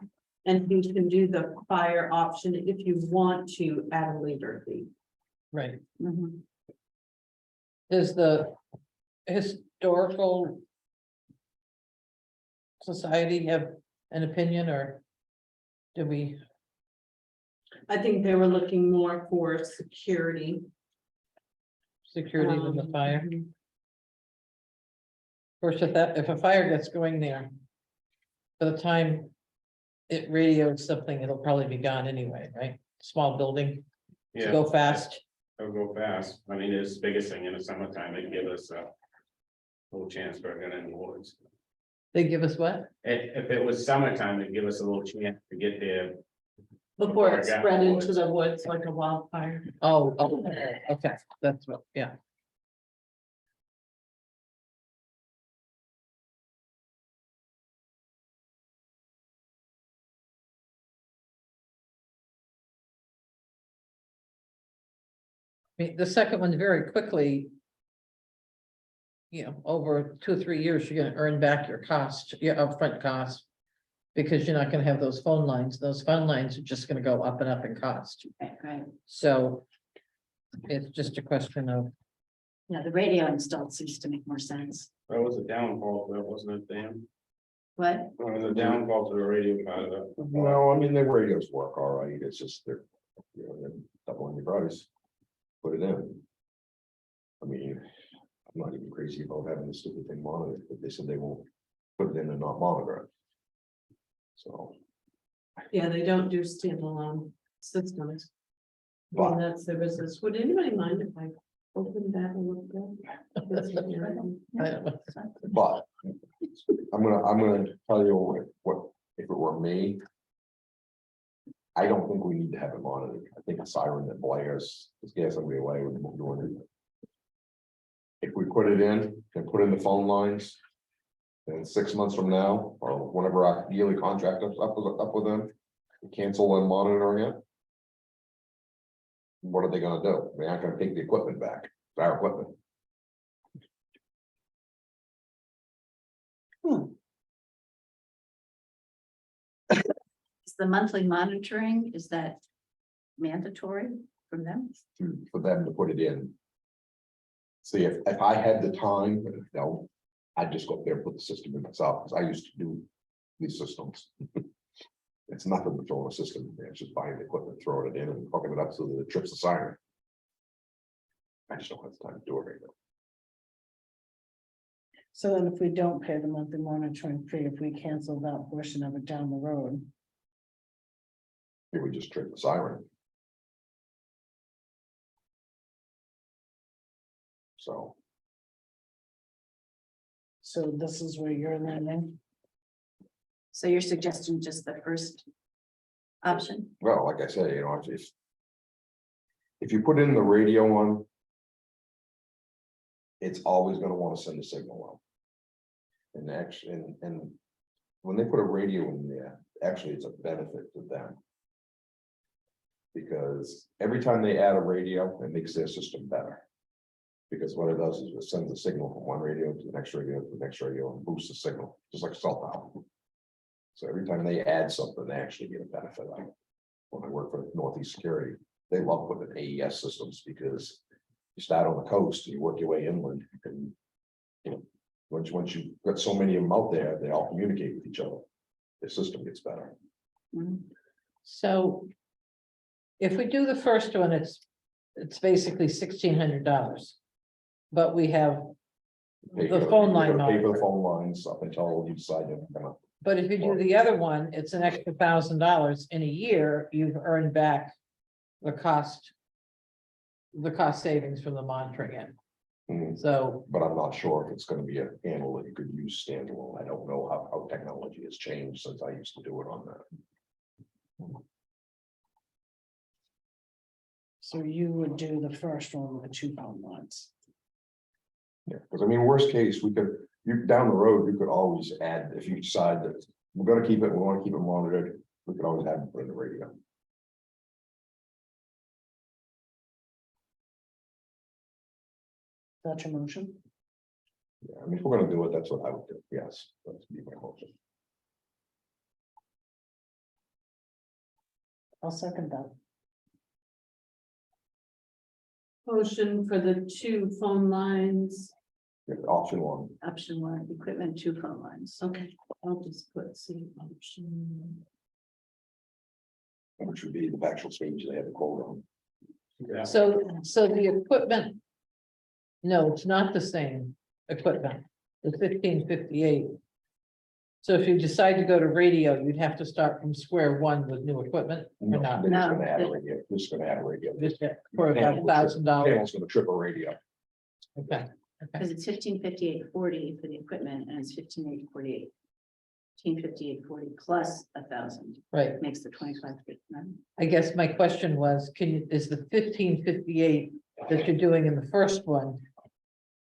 And you can do the fire option if you want to at a later date. Right. Mhm. Does the historical society have an opinion or do we? I think they were looking more for security. Security than the fire? Of course, if a fire gets going there, by the time it radios something, it'll probably be gone anyway, right? Small building, Yeah. go fast. It'll go fast. I mean, it's the biggest thing in the summertime. They give us a little chance for getting in the woods. They give us what? If it was summertime, it'd give us a little chance to get there. Before it Yeah. spread into the woods like a wildfire. Oh, okay, that's what, yeah. The second one very quickly. Over 2 or 3 years, you're gonna earn back your cost, your upfront cost. Because you're not gonna have those phone lines. Those phone lines are just gonna go up and up in cost. Right. So. It's just a question of, Yeah, the radio install seems to make more sense. That was a downfall, that wasn't it, Dan? What? It was a downfall to the radio part of it. Well, I mean, the radios work all right, it's just they're, they're doubling the price. Put it in. I mean, I'm not even crazy about having the stupid thing monitored, but they said they won't put it in and not monitor it. So, Yeah, they don't do standalone systems. I but mean, that's the business. Would anybody mind if I open that a little bit? I don't know. But I'm gonna tell you what, if it were me. I don't think we need to have it monitored. I think a siren that blares scares somebody away when we're doing it. If we put it in and put in the phone lines. Then 6 months from now, or whenever our yearly contract is up with them, we cancel them monitoring it. What are they gonna do? They're not gonna take the equipment back, it's our equipment. Is the monthly monitoring, is that mandatory from them? For them to put it in. See, if I had the time, but no, I'd just go up there and put the system in myself, because I used to do these systems. It's nothing to throw a system in there, it's just buying the equipment, throwing it in and hooking it up so that it trips the siren. I just don't have the time to do it right now. So then if we don't pay the monthly monitoring fee, if we cancel that portion of it down the road. It would just trip the siren. So, So this is where you're landing. So you're suggesting just the first option? well, like I say, if you put in the radio one. It's always gonna wanna send a signal out. And actually, and when they put a radio in there, actually, it's a benefit to them. Because every time they add a radio, it makes their system better. Because what it does is it sends a signal from one radio to the next radio, to the next radio, and boosts the signal, just like a cell tower. So every time they add something, they actually get a benefit out of it. When I work for Northeast Security, they love putting in AES systems because you start on the coast, you work your way inland, and once you've got so many of them out there, they all communicate with each other. The system gets better. Mhm. So. if we do the first one, it's basically $1,600. But we have Pay the for phone line you gotta Pay for the monitor. phone lines up until you decide you're gonna. But if you do the other one, it's an extra $1,000 in a year, you've earned back the cost. The cost savings from the monitoring end. Mhm. So, But I'm not sure if it's gonna be a handle that you could use standalone. I don't know how technology has changed since I used to do it on that. So you would do the first one with the 2 phone lines. Yeah, because I mean, worst case, we could, you, down the road, you could always add, if you decide that we're gonna keep it, we wanna keep it monitored, we could always add it in the radio. That's your motion? Yeah, I mean, if we're gonna do it, that's what I would do, yes, that's be my motion. I'll second that. Motion for the 2 phone lines. Yeah, option one, Option 1, equipment, 2 phone lines. Okay, I'll just put C option. which would be the actual stage they have the quote on. Yeah. so the equipment. No, it's not the same equipment, the 1558. So if you decide to go to radio, you'd have to start from square one with new equipment or No, not? they're just gonna No, add a they- radio, just gonna add a radio. Just for about $1,000. Panel's gonna trip a radio. Okay, Because it's 1558.40 for the equipment and it's 15,848. 1558.40 plus 1,000 right. makes the 25,9. I guess my question was, is the 1558 that you're doing in the first one?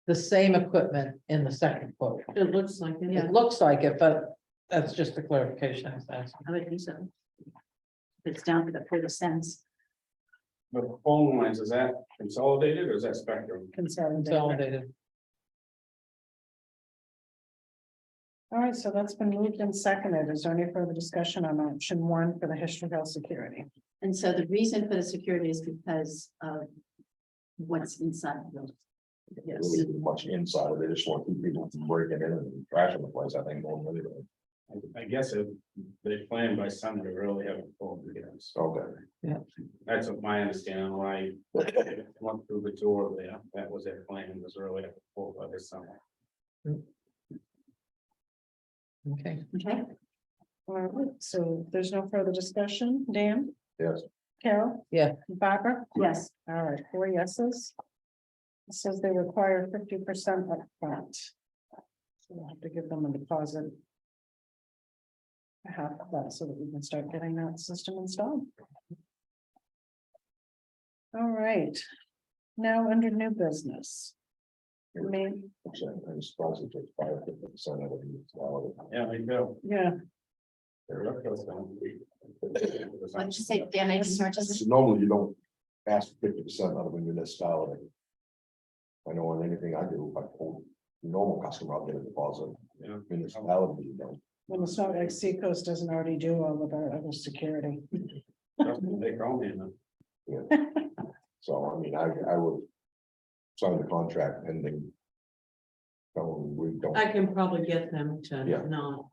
The same equipment in the second quote? It looks like it. It looks like it, but that's just a clarification I was asking. I would think so. It's down to the 40 cents. But the phone lines, is that consolidated or is that Spectrum? Consolidated. All right, so that's been moved and seconded. Is there any further discussion on option 1 for the history health security? And so the reason for the security is because of what's inside the building. Yes. Really isn't much inside of it, they just want two people to break it in and trash the place, I think, more than anything. I guess if they plan by summer to really have a full, yes. Okay. That's what my understanding, when I went through the tour there, that was their plan, was really have a full by this summer. Okay, Okay, All right, so there's no further discussion. Dan? Yes. Carol? Yeah. Barbara? yes, All right, 4 yeses. It says they require 50% upfront. So we'll have to give them a deposit. Half of that so that we can start getting that system installed. All right. Now under new business. Main, I'm surprised it takes 5-50% of the municipality. Yeah, I go. yeah, why don't you say damage charges? So normally you don't ask for 50% out of a municipality. I know on anything I do, I pull normal customer, I'll get a deposit. Yeah. Municipality, you don't. when it's not like Seacoast doesn't already do all of our other security. They call me now. So I mean, I would sign the contract pending. So we don't. I can probably get them Yeah. to not.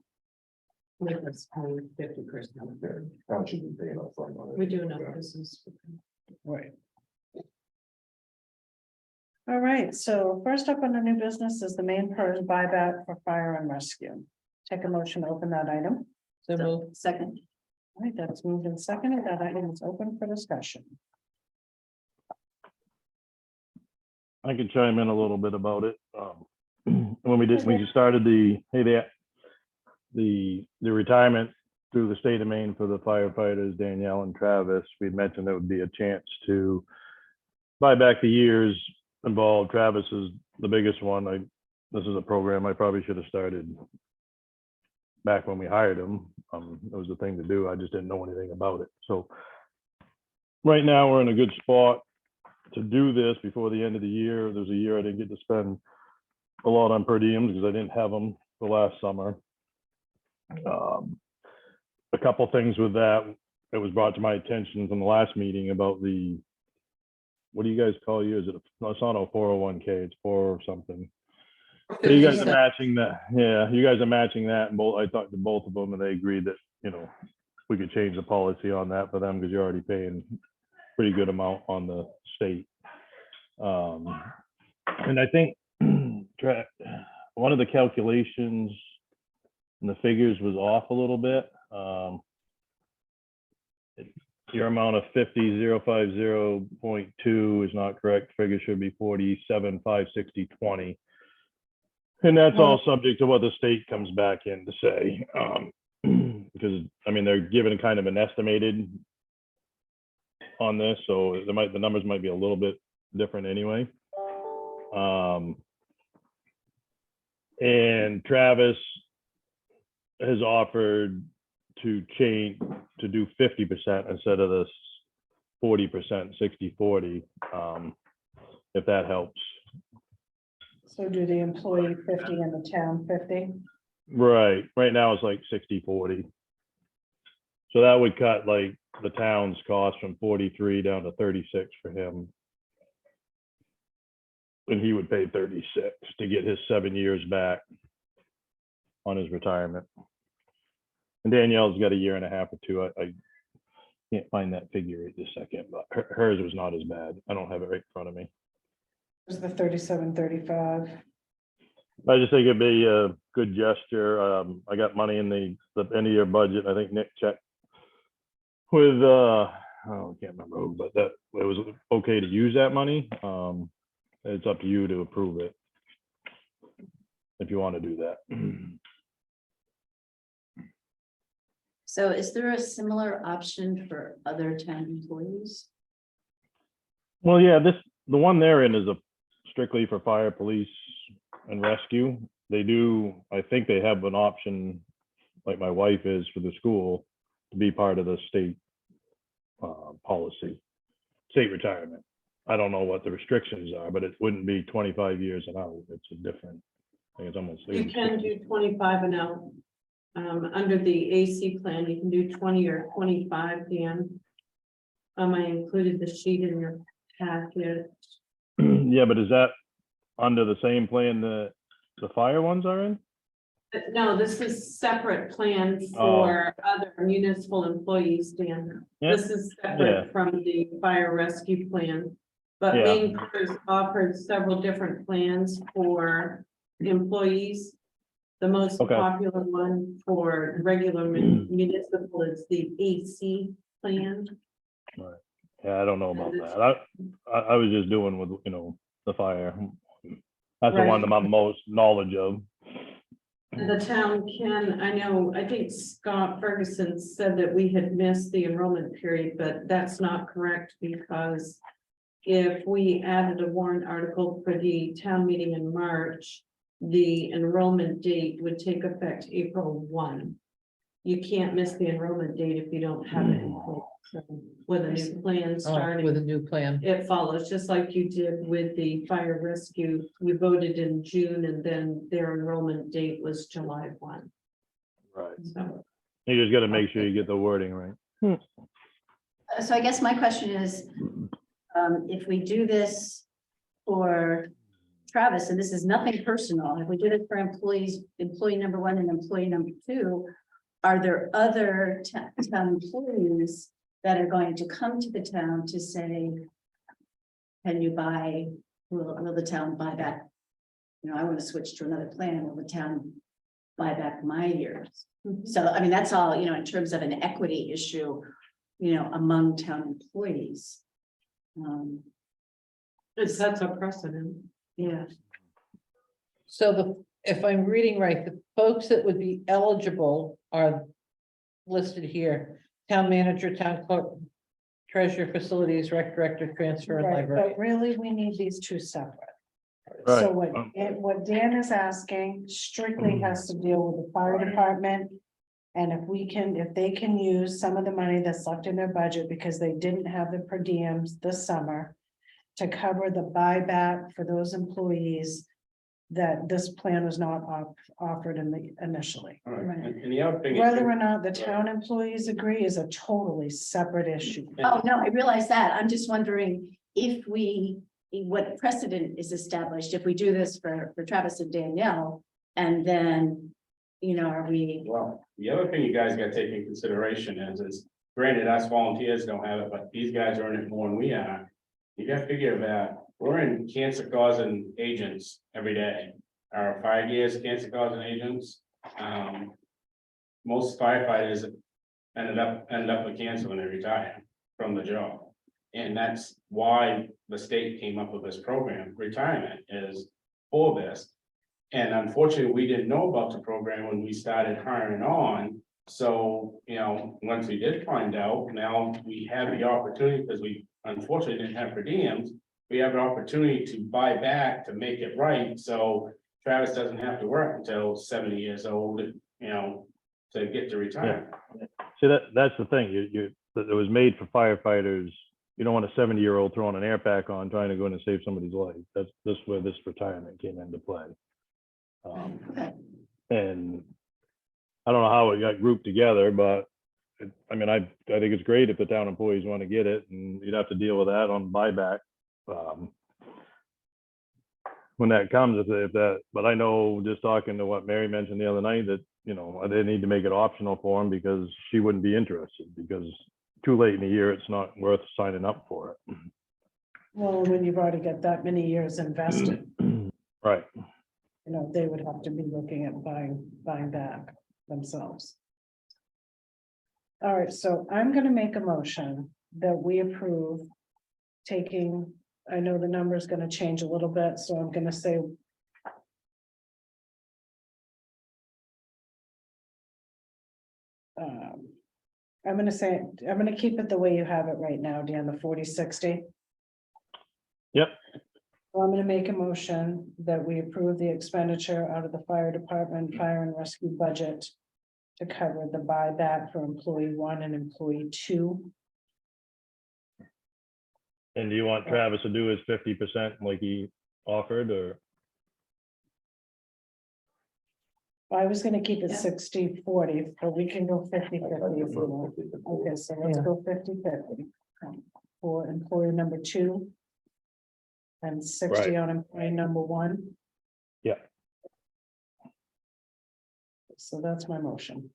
Make us pay 50%. the Town should be paying up front on it. We do enough Yeah. business. Right. All right, so first up on the new business is the main PERS buyback for fire and rescue. Take a motion to open that item. so move. Second, All right, that's moved and seconded. That item is open for discussion. I can chime in a little bit about it. When we started the retirement through the state of Maine for the firefighters, Danielle and Travis, we mentioned there would be a chance to buy back the years involved. Travis is the biggest one. This is a program I probably should have started back when we hired him. It was the thing to do. I just didn't know anything about it. So right now we're in a good spot to do this before the end of the year. There's a year I didn't get to spend a lot on per diems because I didn't have them the last summer. A couple things with that, it was brought to my attention from the last meeting about the, what do you guys call you? Is it, no, it's not a 401k, it's 4 or something. So you guys are matching that. Yeah, you guys are matching that. And both, I talked to both of them and they agreed that, we could change the policy on that for them because you're already paying pretty good amount on the state. And I think one of the calculations and the figures was off a little bit. Your amount of 50,050.2 is not correct. Figure should be 47,560.20. And that's all subject to what the state comes back in to say. Because I mean, they're given kind of an estimated on this, so the numbers might be a little bit different anyway. And Travis has offered to change to do 50% instead of this 40%, 60-40, if that helps. So do the employee 50 and the town 50? Right now it's like 60-40. So that would cut like the town's cost from 43 down to 36 for him. And he would pay 36 to get his 7 years back on his retirement. And Danielle's got a year and a half or two. I can't find that figure right this second, but hers was not as bad. I don't have it right in front of me. It was the 37-35. I just think it'd be a good gesture. I got money in the end of year budget. I think Nick checked with, I can't remember who, but that it was okay to use that money. It's up to you to approve it if you want to do that. So is there a similar option for other town employees? Well, yeah, the one they're in is strictly for fire, police, and rescue. They do, I think they have an option, like my wife is for the school, to be part of the state policy, state retirement. I don't know what the restrictions are, but it wouldn't be 25 years and out. It's a different, I think it's almost. You can do 25 and out. Under the AC plan, you can do 20 or 25, Dan. I included the sheet in your packet. Yeah, but is that under the same plan that the fire ones are in? No, this is separate plan for other municipal employees, Dan. Yeah. This is separate from the fire rescue plan. But Yeah. Maine has offered several different plans for employees. The most Okay. popular one for regular municipal is the AC plan. Yeah, I don't know about that. I was just doing with, the fire. That's the one that I'm most knowledge of. The town can, I think Scott Ferguson said that we had missed the enrollment period, but that's not correct because if we added a warrant article for the town meeting in March, the enrollment date would take effect April 1. You can't miss the enrollment date if you don't have it in place. So with a new plan starting, With a new plan. it follows, just like you did with the fire rescue. You voted in June and then their enrollment date was July 1. Right. So You just got to make sure you get the wording right. So I guess my question is, if we do this for Travis, and this is nothing personal, if we did it for employee number 1 and employee number 2, are there other town employees that are going to come to the town to say, can you buy, will the town buy back? I want to switch to another plan. Will the town buy back my years? So, I mean, that's all, in terms of an equity issue, among town employees. it sets a precedent. Yeah. So if I'm reading right, the folks that would be eligible are listed here. Town manager, town clerk, treasurer, facilities, rec director, transfer, and Right, library. but really, we need these two separate. Right. So what Dan is asking strictly has to deal with the fire department. And if they can use some of the money that's left in their budget because they didn't have the per diems this summer to cover the buyback for those employees that this plan was not offered initially. All right, and the other thing. Whether or not the town employees agree is a totally separate issue. Oh, no, I realize that. I'm just wondering if what precedent is established, if we do this for Travis and Danielle, and then, are we, Well, the other thing you guys got to take into consideration is Granted, us volunteers don't have it, but these guys are in it more than we are. You gotta figure that we're in cancer causing agents every day. Our 5 years cancer causing agents. Most firefighters end up with cancer when they retire from the job. And that's why the state came up with this program, retirement is for this. And unfortunately, we didn't know about the program when we started hiring on. So, once we did find out, now we have the opportunity, because we unfortunately didn't have per diems. We have an opportunity to buy back to make it right, so Travis doesn't have to work until 70 years old, to get to retire. See, that's the thing, that it was made for firefighters. You don't want a 70-year-old throwing an air pack on, trying to go in and save somebody's life. That's where this retirement came into play. And I don't know how it got grouped together, but I think it's great if the town employees want to get it, and you'd have to deal with that on buyback. When that comes, if that, but I know, just talking to what Mary mentioned the other night, that, they need to make it optional for them, because she wouldn't be interested, because too late in the year, it's not worth signing up for it. Well, when you've already got that many years invested, Right. they would have to be looking at buying back themselves. All right, so I'm gonna make a motion that we approve taking, I know the number is gonna change a little bit, so I'm gonna say I'm gonna keep it the way you have it right now, Dan, the 40-60. Yep. Well, I'm gonna make a motion that we approve the expenditure out of the fire department, fire and rescue budget to cover the buyback for employee 1 and employee 2. And do you want Travis to do his 50% like he offered, or? I was gonna keep it Yeah. 60-40, but we can go 50-50 if we want. Okay, so let's Yeah. go 50-50 for employee number 2. And 60 Right. on employee number 1. Yeah. So that's my motion.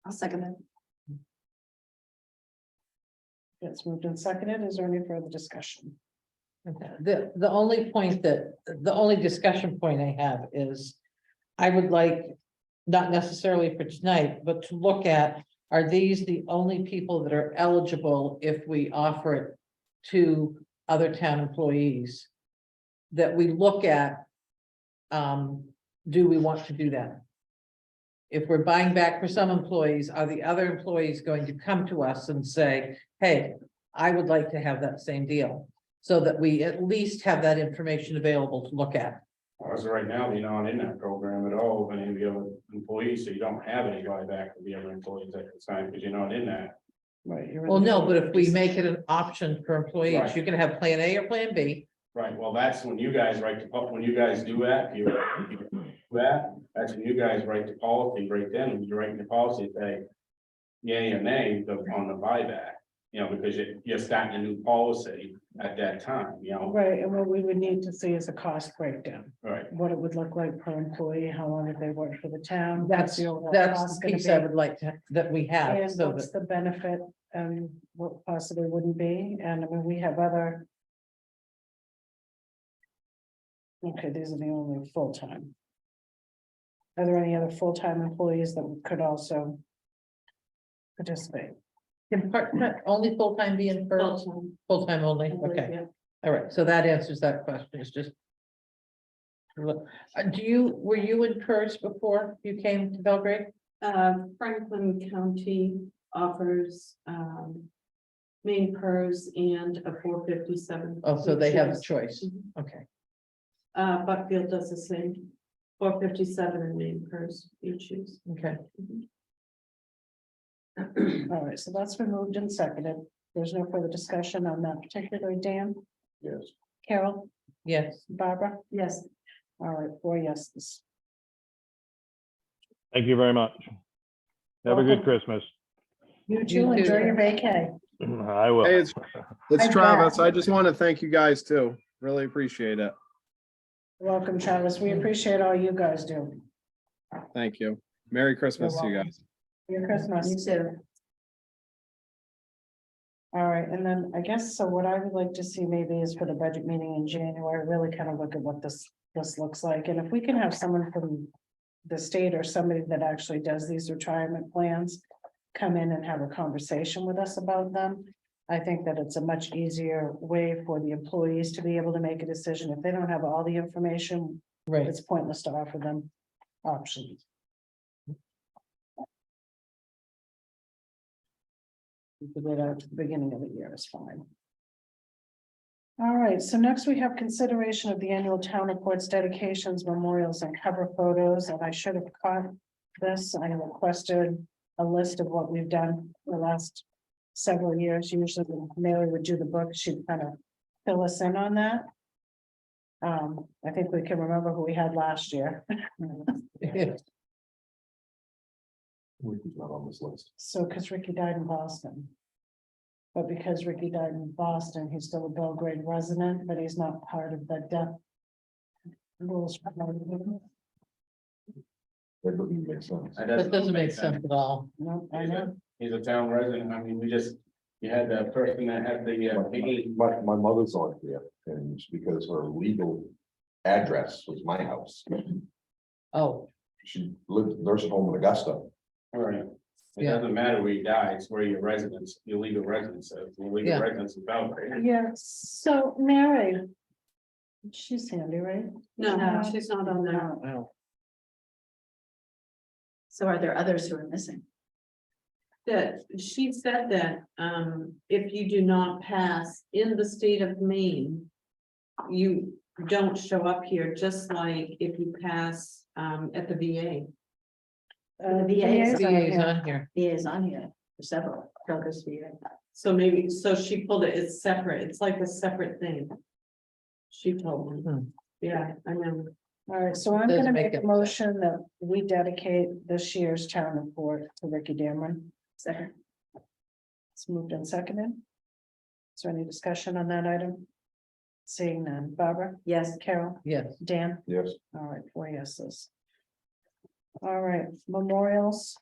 I'll second that. It's moved and seconded. Is there any further discussion? Okay. The only discussion point I have is, I would like, not necessarily for tonight, but to look at, are these the only people that are eligible if we offer it to other town employees? That we look at, do we want to do that? If we're buying back for some employees, are the other employees going to come to us and say, hey, I would like to have that same deal? So that we at least have that information available to look at. As of right now, you're not in that program at all, with any of the other employees, so you don't have any buyback for the other employees that can sign, because you're not in that. Right. you're in Well, the no, but if we 50s. make it an option for employees, Right. you can have plan A or plan B. Right, well, that's when you guys when you guys do that, that's when you guys write the policy right then, when you're writing the policy, say yay or nay on the buyback, because you're starting a new policy at that time, Right, and what we would need to see is a cost breakdown, right? what it would look like per employee, how long have they worked for the town? That's, what's the overall that's cost the gonna piece I be, would like to, that we have, And so what's that, the benefit and what possibly wouldn't be, and I mean, we have other. Okay, these are the only full-time. Are there any other full-time employees that could also participate? can part, only full-time be in first, Full-time, full-time only, I believe, okay, yeah. all right, so that answers that question, it's just. Were you in PERS before you came to Belgrade? Franklin County offers, main PERS and a 457. Oh, so they have a choose. choice, Mhm. okay. Buckfield does the same, 457 and main PERS, you choose. Okay, All right, so that's been moved and seconded. There's no further discussion on that particular, Dan, Yes. Carol, yes, Barbara? Yes, All right, 4 yeses. Thank you very much. Have a good Welcome. Christmas. You You too, too. enjoy your vacay. I will. Hey, it's Hi, Travis. Brad. I just want to thank you guys too. Really appreciate it. Welcome, Travis. We appreciate all you guys do. Thank you. Merry Christmas to you welcome. guys. Merry Christmas. All right, and then I guess, so what I would like to see maybe is for the budget meeting in January, really kind of look at what this looks like, and if we can have someone from the state or somebody that actually does these retirement plans come in and have a conversation with us about them. I think that it's a much easier way for the employees to be able to make a decision. If they don't have all the information, Right. it's pointless to offer them options. We did it at the beginning of the year is fine. All right, so next we have consideration of the annual town reports, dedications, memorials, and cover photos, and I should have caught this. I requested a list of what we've done the last several years. Usually when Mary would do the book, she'd kind of fill us in on that. I think we can remember who we had last year. Ricky's not on this list. So, because Ricky died in Boston. But because Ricky died in Boston, he's still a Belgrade resident, but he's not part of the death rules. That doesn't make sense. That doesn't make sense at all. No, I know. He's a town resident. I mean, you had that person that had the, piggy. My mother's on here, and it's because her legal address was my house. Oh, She lived at the nursing home in Augusta. All right. It Yeah. doesn't matter where you die, it's where your residence, your legal residence is, your legal Yeah. residence is Belgrade. Yeah, so Mary. She's handy, right? No, she's not on there. wow. So are there others who are missing? That she said that, if you do not pass in the state of Maine. You don't show up here, just like if you pass, at the VA. The VA is VA is on here. VA is on here for several, Douglas VA. So maybe, so she pulled it, it's separate, it's like a separate thing. She told me, Hmm. yeah, I remember. All right, so I'm Does gonna make make a it- motion that we dedicate this year's town report to Ricky Dameron. Second, It's moved and seconded. Is there any discussion on that item? Seeing none. Barbara? yes, Carol? Yes, Dan? Yes, All right, 4 yeses. All right, memorials.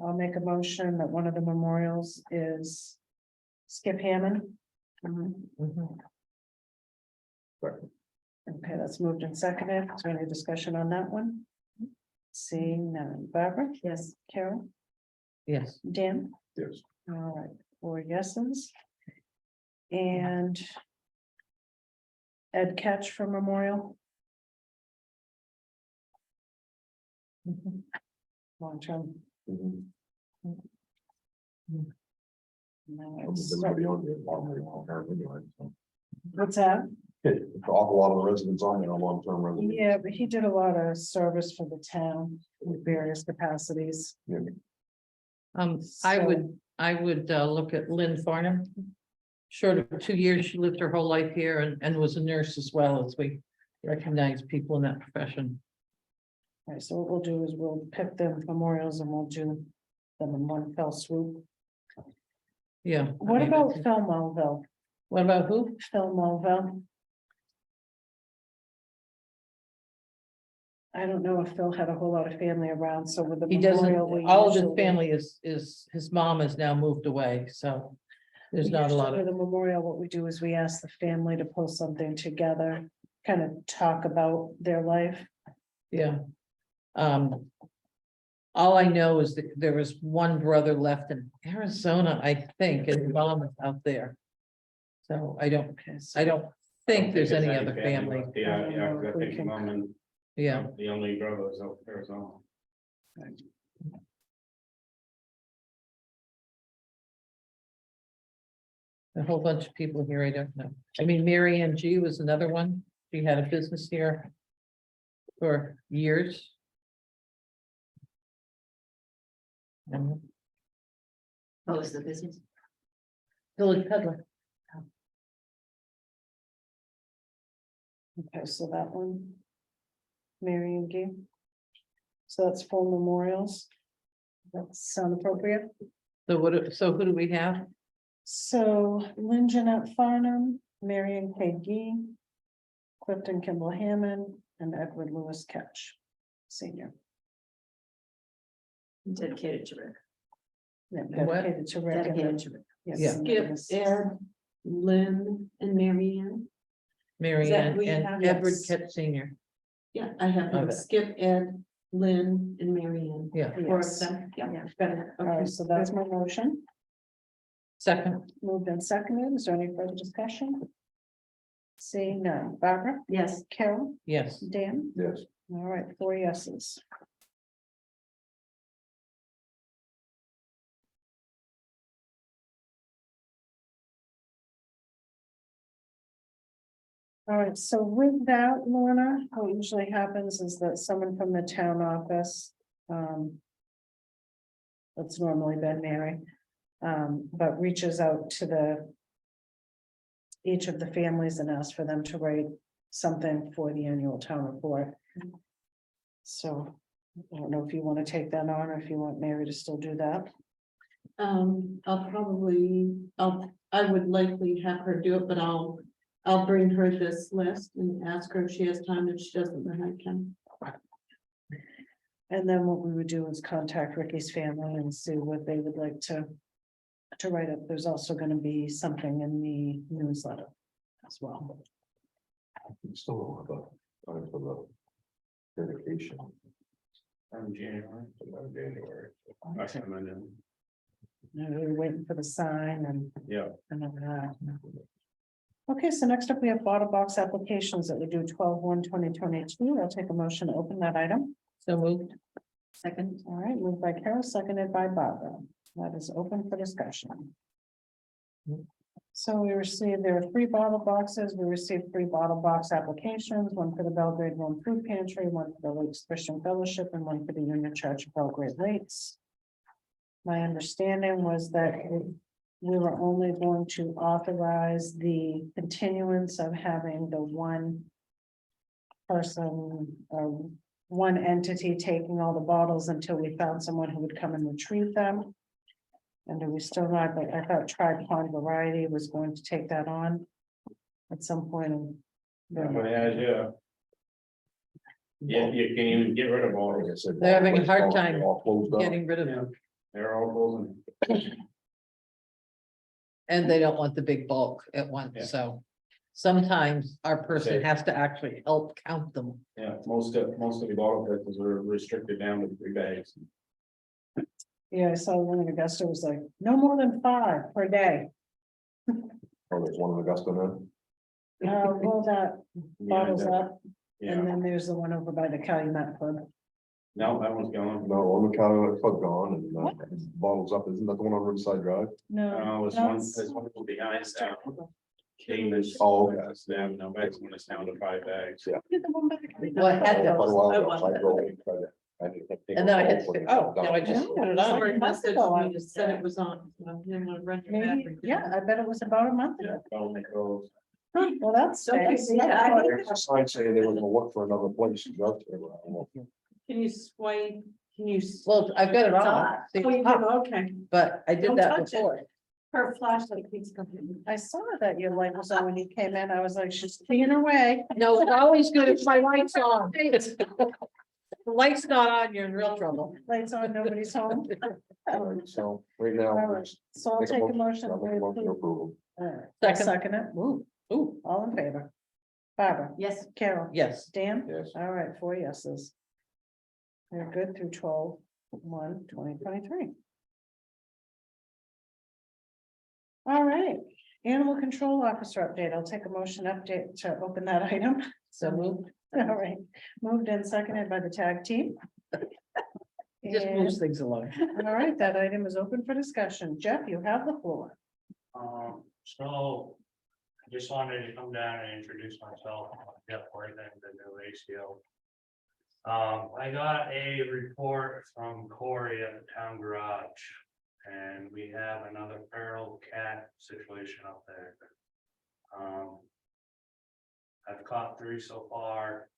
I'll make a motion that one of the memorials is Skip Hammond. mhm. Okay, that's moved and seconded. Is there any discussion on that one? Seeing none. Barbara? yes, Carol? Yes, Dan? yes. All right, 4 yeses. And Ed Catch for memorial, Mhm. long term. Mhm. No, it's- Everybody on here, long term anyway, so. What's that? It's an awful lot of the residents on there are long-term residents. Yeah, but he did a lot of service for the town in various capacities. Yeah. I would look at Lynn Farnham. Short of 2 years, she lived her whole life here and was a nurse as well, as we recognize people in that profession. All right, so what we'll do is we'll pick the memorials and we'll do them in one fell swoop. Yeah. I What mean, about Phil Mulville? What about who? Phil Mulville? I don't know if Phil had a whole lot of family around, so with the He doesn't, memorial. we all of his usually- family is, his mom has now moved away, so there's not a lot With of, the memorial, what we do is we ask the family to pull something together, kind of talk about their life. yeah. All I know is that there was one brother left in Arizona, I think, and his mom is out there. So I don't think there's any other family, left. Yeah, yeah, 'cause I We think can- mom and yeah. the only brother is out there, so. A whole bunch of people here, I don't know. I mean, Mary Ann G was another one. She had a business here for years. And what was the business? Village Peddler. Okay, so that one. Mary and Gay. So that's 4 memorials. That sound appropriate? So who do we have? So Lynn Jeanette Farnham, Marion K. Gee, Clifton Kimball Hammond, and Edward Lewis Ketch, Senior. Dedicated to Rick. Yeah, What? dedicated to Rick. and Dedicated then- to Rick. yes, Yeah. and Skip, then this- Ed, Lynn, and Mary Ann. Mary that Ann we and have? Edward Yes. Kett Senior. Yeah, I have them. Okay. Skip, Ed, Lynn, and Mary Ann. Yeah. Four of Yes. them. Yeah, Yeah. got it. All Okay. right, so that's my motion. Second, Moved and seconded. Is there any further discussion? Seeing none. Barbara? Yes, Carol? yes. Dan? Yes. All right, 4 yeses. All right, so with that, Lorna, what usually happens is that someone from the town office, that's normally been Mary, but reaches out to each of the families and asks for them to write something for the annual town report. So I don't know if you want to take that on or if you want Mary to still do that. I would likely have her do it, but I'll bring her this list and ask her if she has time. If she doesn't, then I can. And then what we would do is contact Ricky's family and see what they would like to write up. There's also going to be something in the newsletter as well. We still don't have time for the dedication From January. in January. I can imagine. We're waiting for the sign Yeah, and all that. Okay, so next up we have bottle box applications that we do 12/1/2022. I'll take a motion to open that item. So moved. second, All right, moved by Carol, seconded by Barbara. That is open for discussion. So there are 3 bottle boxes. We received 3 bottle box applications, one for the Belgrade Home Food Pantry, one for the Lakes Christian Fellowship, and one for the Union Church of Belgrade Lakes. My understanding was that we were only going to authorize the continuance of having the one person, one entity taking all the bottles until we found someone who would come and retrieve them. And are we still not, but I thought Tri Pond Variety was going to take that on at some point. but yeah, you can even get rid of all of Like I it. said, They're having a hard they're time all closed up. Getting rid of Yeah. them, They're all frozen. and they don't want the big bulk at Yeah. once, so. Sometimes our person Safe. has to actually help count them. Yeah, most of the bottle cases are restricted down to 3 bags. Yeah, I saw one in Augusta was like, no more than 5 per day. Oh, there's one in Augusta now. Roll that bottles up, Yeah, and then there's the one over by the Calumet Club. no, that one's gone. No, on the counter, club gone and bottles up. Isn't that the one on Riverside Drive? No. There's one behind Damon's. Oh, okay. Them, no, bags when it's down to 5 bags. Yeah. Well, I had Quite a those, while I ago, want so I that. drove and tried to- I didn't think they and then I were had to, putting oh, it now I down. just put it Sorry, on. message ago, I me just said it was on. So I'm gonna run it back. Maybe, yeah, I bet it was about a month Yeah, ago. don't make those. Well, that's. Okay, fast. yeah, I There's a sign saying they were gonna look for another place to go to. I don't know. Can you swipe, can you? Well, I've got it It's on, on. see, Oh, you it's do? up, Okay, but I did Don't that touch it. before. her flashlight keeps coming. I saw that your light was on when you came in. I was like, she's being her way. No, it's always good if my light's on. If the light's not on, you're in real trouble. Lights on, nobody's home. All right, so right now. All right, there's- so I'll make a take a motion- motion. I'll make a motion to approve. All right, I'll Second. second it. Ooh, all in favor. Barbara, yes, Carol, Yes, Dan? Yes. All right, 4 yeses. They're good through 12/1/2023. All right, animal control officer update. I'll take a motion update to open that item. so moved. All right, moved and seconded by the tag team. Just And- moves things along. all right, that item is open for discussion. Jeff, you have the floor. So I just wanted to come down and introduce myself, Jeff Whiteman, the new ACO. I got a report from Corey at the town garage, and we have another feral cat situation up there. I've caught 3 so far,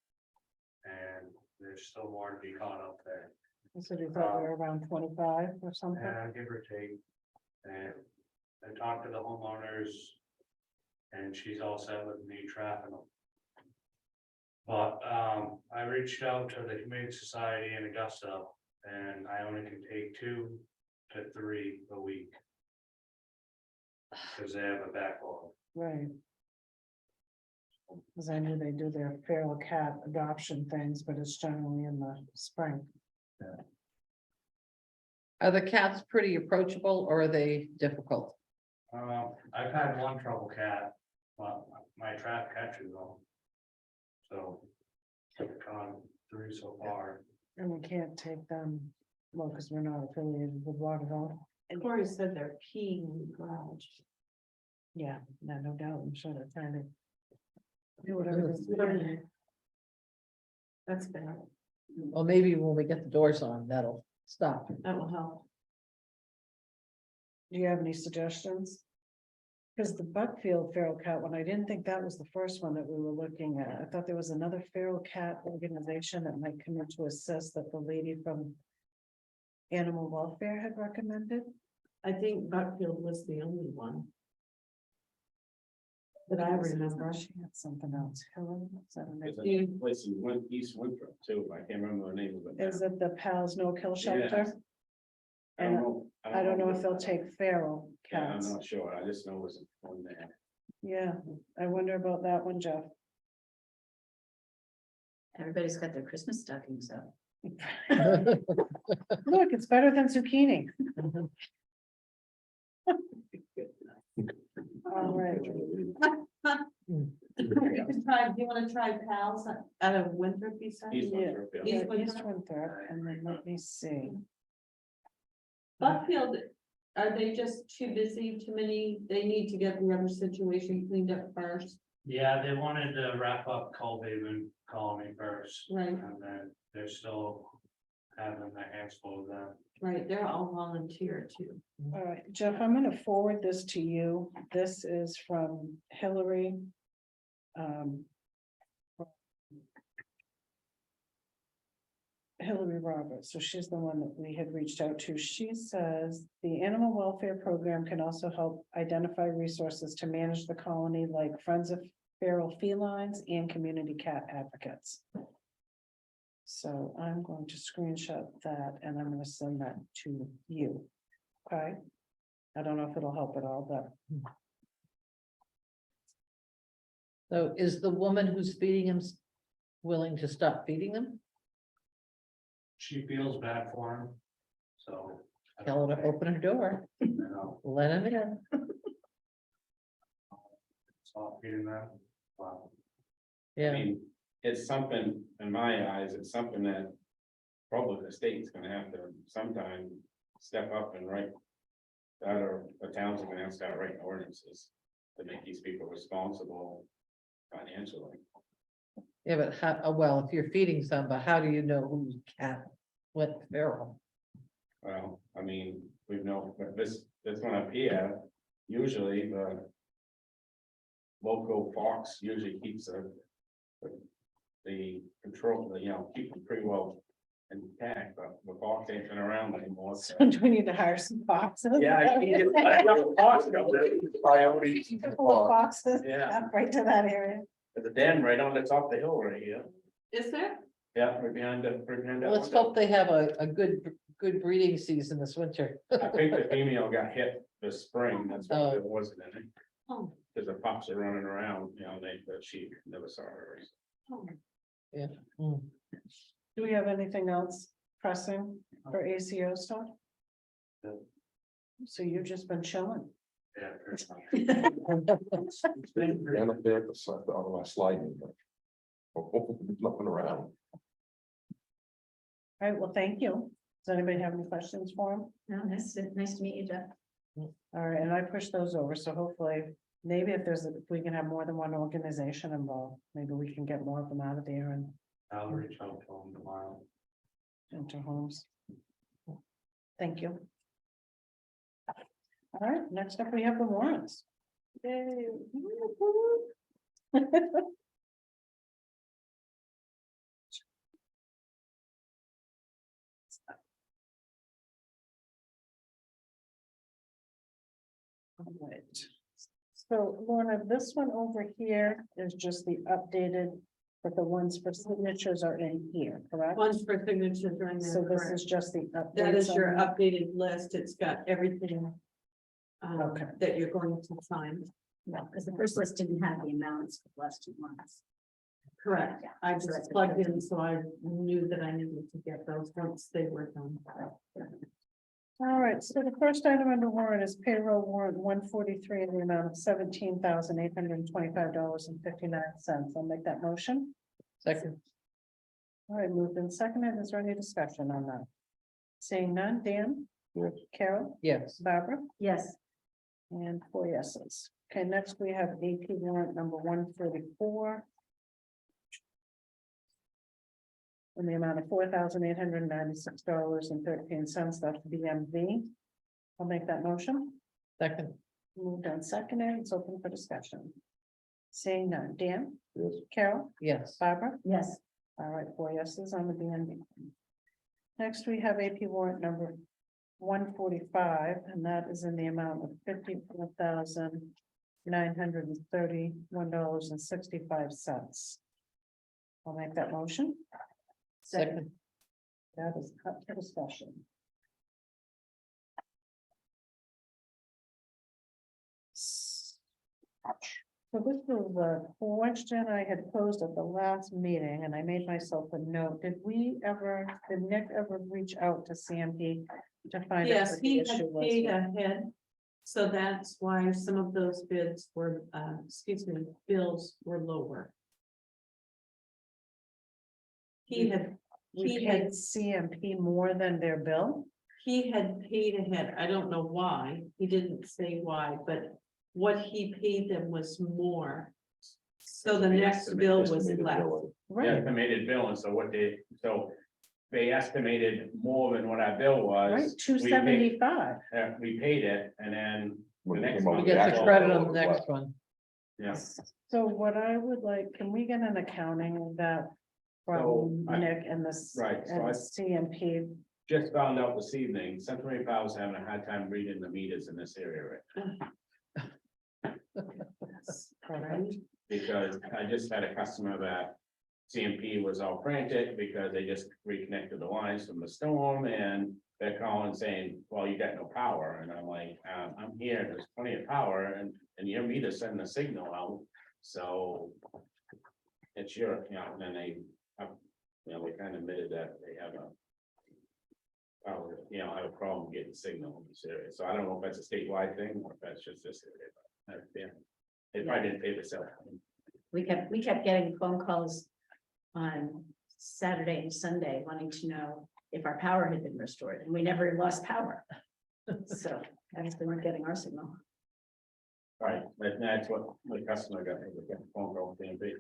and there's still more to be caught up there. So you thought we were around 25 or something? Give or take. And I talked to the homeowners. And she's all set with me trapping them. But I reached out to the Humane Society in Augusta, and I only can take 2 to 3 a week. Cause they have a backlog. Right. Cause I knew they do their feral cat adoption things, but it's generally in the spring. Are the cats pretty approachable or are they difficult? I've had one trouble cat, but my trap catches them. So. I've gone 3 so far. And we can't take them, well, because we're not affiliated with Waterville. Corey said they're peeing in the garage. Yeah, no doubt, I'm sure they're trying to do whatever. they're doing. That's bad. Well, maybe when we get the doors on, that'll stop. That will help. Do you have any suggestions? Because the Buckfield feral cat one, I didn't think that was the first one that we were looking at. I thought there was another feral cat organization that might come in to assist that the lady from Animal Welfare had recommended. I think Buckfield was the only one. That I remember. She had something else. Helen, is that her name? There's a place in East Winthrop too, I can't remember the name of it. now. Is it the Pals No Kill Yeah. Shelter? I don't know if they'll take feral Yeah, I'm cats. not sure, I just know it was one there. Yeah, I wonder about that one, Jeff. Everybody's got their Christmas stockings up. Look, it's better than zucchini. All right. You can try, do you want to try pals out of Winthrop, you said? East Yeah. Winthrop, yeah. Yeah, East Winthrop. East Winthrop, and then let me see. Buckfield, are they just too busy, too many, they need to get the other situation cleaned up first, Yeah, they wanted to wrap up Colhaven Colony first, right? and then they're still having their hands full of that. Right, they're all volunteer too. All right, Jeff, I'm gonna forward this to you. This is from Hillary. Hillary Roberts, so she's the one that we had reached out to. She says the animal welfare program can also help identify resources to manage the colony, like Friends of Feral Felines and community cat advocates. So I'm going to screenshot that and I'm gonna send that to you. Okay? I don't know if it'll help at all, but So is the woman who's feeding them willing to stop feeding them? She feels bad for him, so. I Tell her to open her door, don't know, let him in. stop feeding them. Wow. I Yeah, mean, it's something, in my eyes, it's something that probably the state's gonna have to sometime step up and write. That or the towns are gonna have to start writing ordinances to make these people responsible financially. yeah, but how, well, if you're feeding some, but how do you know who's cat, what feral? Well, I mean, we've known, but this one up here, usually the. Local fox usually keeps the control, keep them pretty well intact, but the fox ain't been around anymore. so- do we need to hire some foxes? Yeah, I can get a fox go there. Coyotes. Full of foxes, Yeah. right to that area. There's a den right on the top of the hill right here. Is there? Yeah, right behind that. Let's one. hope they have a good breeding season this winter. I think the female got hit this spring, that's why Oh. it wasn't in it, Oh, because the pups are running around, but she never saw her. oh. Mm. Do we have anything else pressing for ACO stuff? No. So you've just been chilling. Yeah. And up there at the side, on my sliding. but Nothing around. All right, well, thank you. Does anybody have any questions for him? No, nice to meet you, Jeff. All right, and I pushed those over, so hopefully, maybe if we can have more than one organization involved, maybe we can get more of them out of there and I'll reach out to them tomorrow. into homes. Thank you. All right, next up, we have the warrants. Yay. All right. So Lorna, this one over here is just the updated but the ones for signatures are in here, correct? Ones for signatures are in there. So this correct. is just the. That is updates your on that? updated list. It's got everything. Okay. That you're going to sign. No, because the first list didn't have the amounts for the last 2 months. Correct. I So that's just plugged in, so I knew that I needed to get those once they were done. All right, so the first item on the warrant is payroll warrant 143 in the amount of $17,825.59. I'll make that motion. Second, All right, moved and seconded. Is there any discussion on that? Seeing none, Dan? Yes. Carol? yes, Barbara? Yes, And 4 yeses. Okay, next we have AP warrant number 134. In the amount of $4,896.13. That's BMV. I'll make that motion. second, Moved and seconded. It's open for discussion. Seeing none. Dan? Yes. Carol? yes, Barbara? yes, All right, 4 yeses on the BMV. Next, we have AP warrant number 145, and that is in the amount of $54,931.65. I'll make that motion. second, That is up for discussion. So this was a question I had posed at the last meeting, and I made myself a note. Did Nick ever reach out to CMP to find out Yes, what the he had issue was? paid ahead. So that's why some of those bids were, bills were lower. He had We paid CMP more than their bill? He had paid ahead. I don't know why. He didn't say why, but what he paid them was more. So the next bill was Estimated less. bill. Right, Estimated bill, and so what they estimated more than what our bill right, was. 275. We paid it, and then the When it next came out one. we get the actual credit bill on the was next less. one. Yeah, So what I would like, can we get an accounting of that from So, Nick and this right, so and I- CMP? just found out this evening, Central Maine Power is having a hard time reading the meters in this area, right? Correct. Because I just had a customer that CMP was all frantic because they just reconnected the lines from the storm, and they're calling saying, well, you got no power, and I'm like, I'm here, there's plenty of power, and your meter sending a signal out, so. It's your, and then they, they kind of admitted that they have a. Have a problem getting signal in this area, so I don't know if that's a statewide thing, or if that's just this area, but, yeah. They probably didn't pay this out. we kept getting phone calls on Saturday and Sunday wanting to know if our power had been restored, and we never lost power. So I guess they weren't getting our signal. Right, that's what the customer got, they got a phone call from CMP.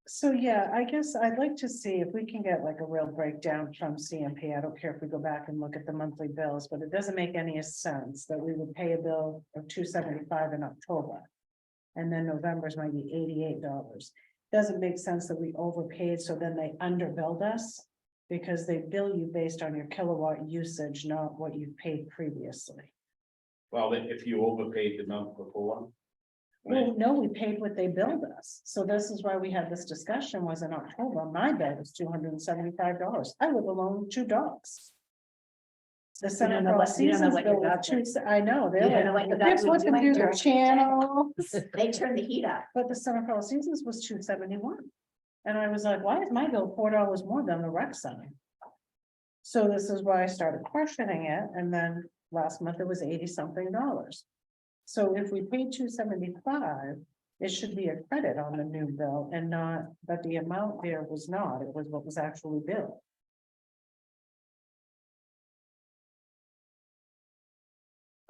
So, yeah, I guess I'd like to see if we can get like a real breakdown from CMP. I don't care if we go back and look at the monthly bills, but it doesn't make any sense that we would pay a bill of $275 in October. And then November's might be $88. Doesn't make sense that we overpaid, so then they underbilled us. Because they bill you based on your kilowatt usage, not what you've paid previously. Well, if you overpaid the month before. Well, no, we paid what they billed us. So this is why we had this discussion was in October. My bill was $275. I live alone with 2 dogs. The Center don't know for All what- you don't know Seasons what your bill was dogs two, are. I know, You don't know what they're your like, dogs this are was doing computer during the day." channel. They turned the heat up. But the Center for All Seasons was $271. And I was like, why is my bill $4 more than the rec center? So this is why I started questioning it, and then last month it was 80-something dollars. So if we paid $275, it should be a credit on the new bill and not, but the amount there was not, it was what was actually billed.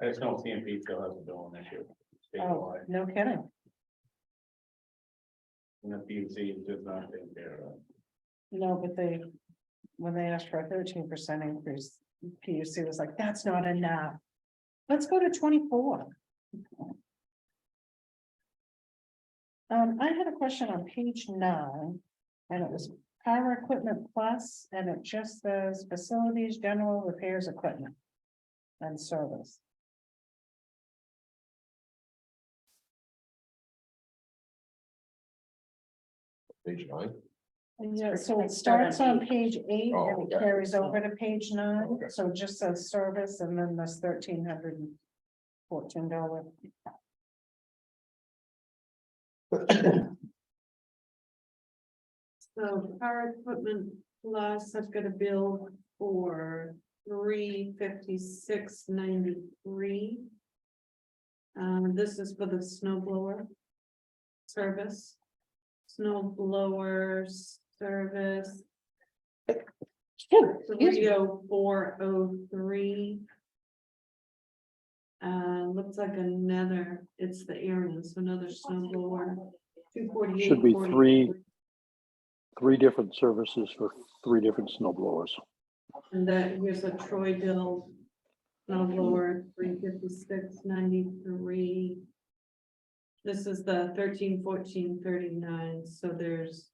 I just know CMP still has a bill on issue. Oh, Statewide, no kidding. and the PUC is just not taking care of it. No, but when they asked for a 13% increase, PUC was like, that's not enough. Let's go to 24. I had a question on page 9, and it was power equipment plus, and it just says facilities, general repairs, equipment. And service. Page 9. Yeah, so it starts on page 8 Oh, and it okay. carries over to page 9, Okay. so it just says service and then that's $1,314. So power equipment plus, I've got a bill for $356.93. This is for the snow blower service. Snow blower service. Excuse me. 30403. Looks like another, it's the Aaron, so another snow blower. 248. Should be three different services for three different snow blowers. And that, here's a Troy bill. Snow blower, $356.93. This is the 131439, so there's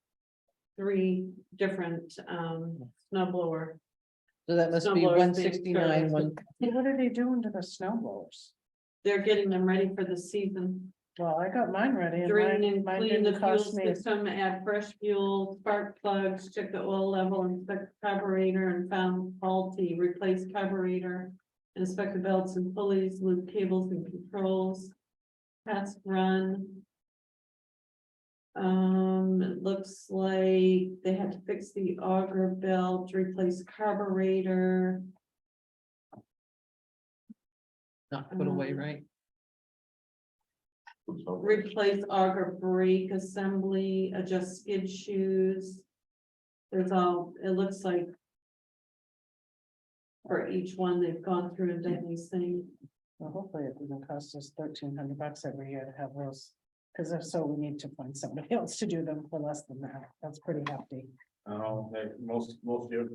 3 different snow blower. So that must Snow be blowers being 169, serviced. one, What are they doing to the snow blowers? They're getting them ready for the season. Well, I got mine ready and Drain and mine clean the didn't fuel cost me. system, add fresh fuel, spark plugs, check the oil level, inspect carburetor and found faulty, replace carburetor. Inspect the belts and pulleys, loop cables and controls. Test run. It looks like they had to fix the auger belt, replace carburetor. not put away, right? Replace auger brake assembly, adjust skid shoes. There's all, it looks like. For each one, they've gone through and done these things. Well, hopefully it doesn't cost us $1,300 every year to have those. Because if so, we need to find somebody else to do them for less than that. That's pretty hefty. Most of your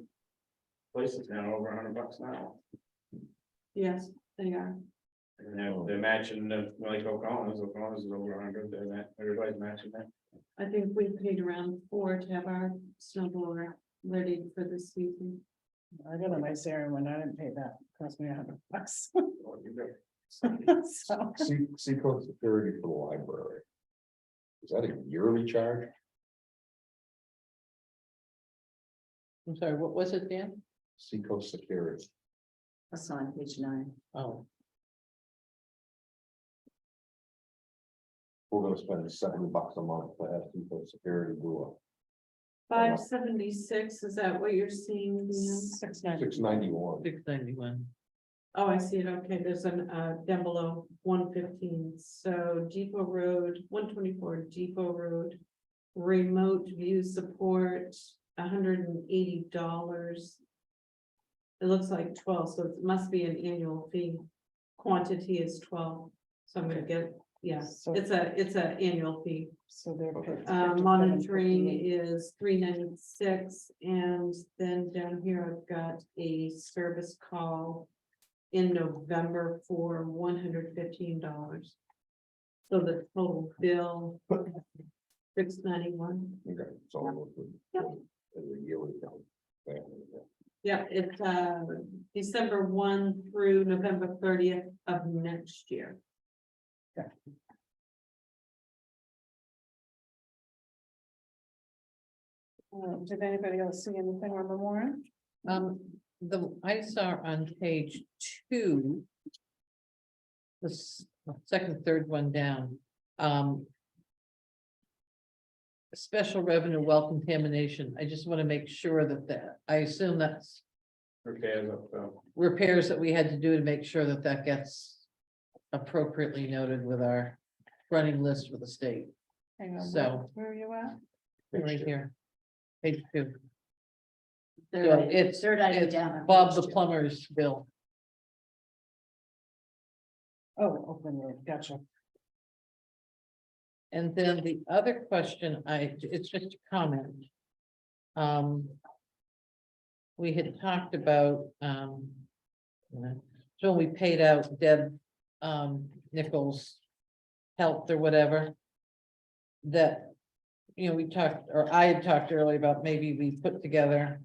places now are over $100 now. Yes, they are. And they're matching like O'Connell's is over 100, everybody's matching that. I think we paid around 4 to have our snow blower ready for this season. I got a nice area when I didn't pay that. Cost me $100. Or you go. So, Seacoast security for the library. Is that a yearly charge? I'm sorry, what was it, Dan? Seacoast security. That's on page 9. Oh, We're gonna spend $70 a month to have Seacoast security do 576, is that what you're seeing? Leanne? a $690. $691. 691. Oh, I see it. Okay, there's an down below 115. So Depot Road, 124 Depot Road. Remote view support, $180. It looks like 12, so it must be an annual fee. Quantity is 12. So I'm gonna get, yeah, So- it's a annual fee. So they're. paid Monitoring $57.58. is $396, and then down here I've got a service call in November for $115. So the total bill $691. Okay, so it's a yearly count. Yeah, it's December 1 through November 30th of next year. Did anybody else see anything on the warrant? I saw on page 2. The second, third one down. Special revenue well contamination. I just want to make sure that I assume that's Repairs up, repairs that we had to do to make sure that gets appropriately noted with our running list with the state. Hang on, So- where are you at? Right here. Page 2. Third So item- it's, third item it's down on Bob page the 2. plumber's bill. Oh, open road, gotcha. And then the other question, it's just a comment. We had talked about, so when we paid out Deb, Nichols' health or whatever. That, we talked, or I had talked earlier about maybe we put together,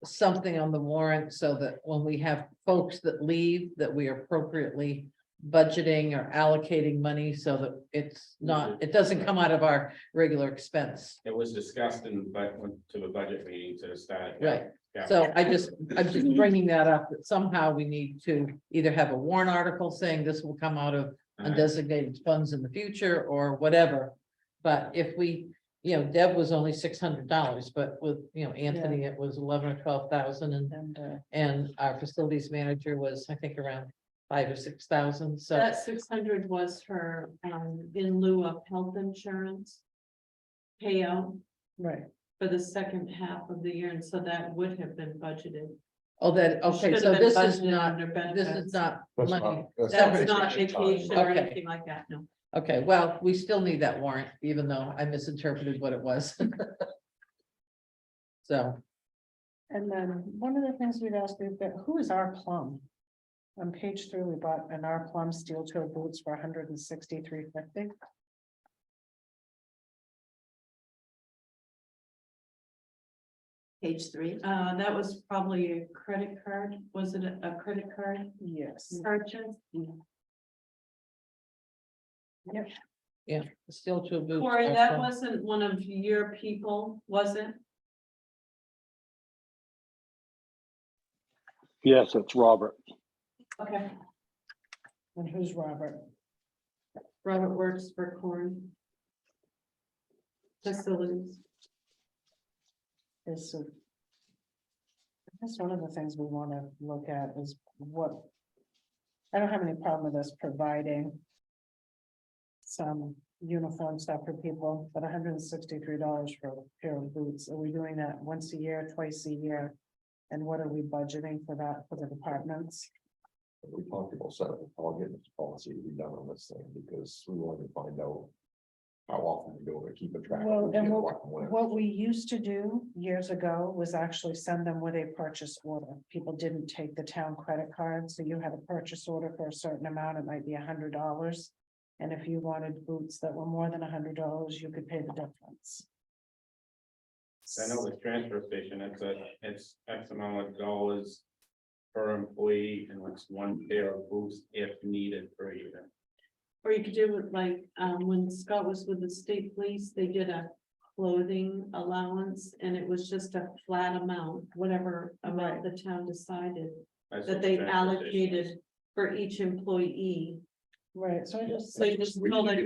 something on the warrant so that when we have folks that leave, that we appropriately budgeting or allocating money so that it's not, it doesn't come out of our regular expense. It was discussed in, but went to the budget meeting to start. Right. Yeah. So I'm just bringing that up, that somehow we need to either have a warrant article saying this will come out of undesignated funds in the future or whatever. But if we, Deb was only $600, but with, Anthony, it was 11 or 12,000 and our facilities manager was, I think, around 5,000 or 6,000. So That 600 was her, in lieu of health insurance payout Right. for the second half of the year, and so that would have been budgeted. oh, that, okay, Should so have been this is budgeted not, under this benefits. is not That's money. not- That's not vacation time. vacation or Okay. anything like that, no. Okay, well, we still need that warrant, even though I misinterpreted what it was. So, And then one of the things we'd ask is that who is our plum? On page 3, we bought an R plum steel toe boots for $163.50. Page 3. That was probably a credit card, was it a credit card Yes. purchase? yeah, still to a boot. Corey, that wasn't one of your people, was it? Yes, it's Robert. Okay. And who's Robert? Robert works for Corey. Facilities. Is that's one of the things we want to look at is what. I don't have any problem with us providing some uniform stuff for people, but $163 for a pair of boots. Are we doing that once a year, twice a year? And what are we budgeting for that for the departments? We talked about setting, I'll get this policy to be done on this thing, because we want to find out. How often we do it, keep a track. of Well, who's and getting what and when. what we used to do years ago was actually send them with a purchase order. People didn't take the town credit card, so you had a purchase order for a certain amount, it might be $100. And if you wanted boots that were more than $100, you could pay the difference. I know the transfer station, it's X amount of dollars per employee and it's one pair of boots if needed per year. Or you could do it like, when Scott was with the state police, they did a clothing allowance and it was just a flat amount, whatever amount the town decided That's that what they the transfer station allocated is. for each employee. Right, so I just, So you just call it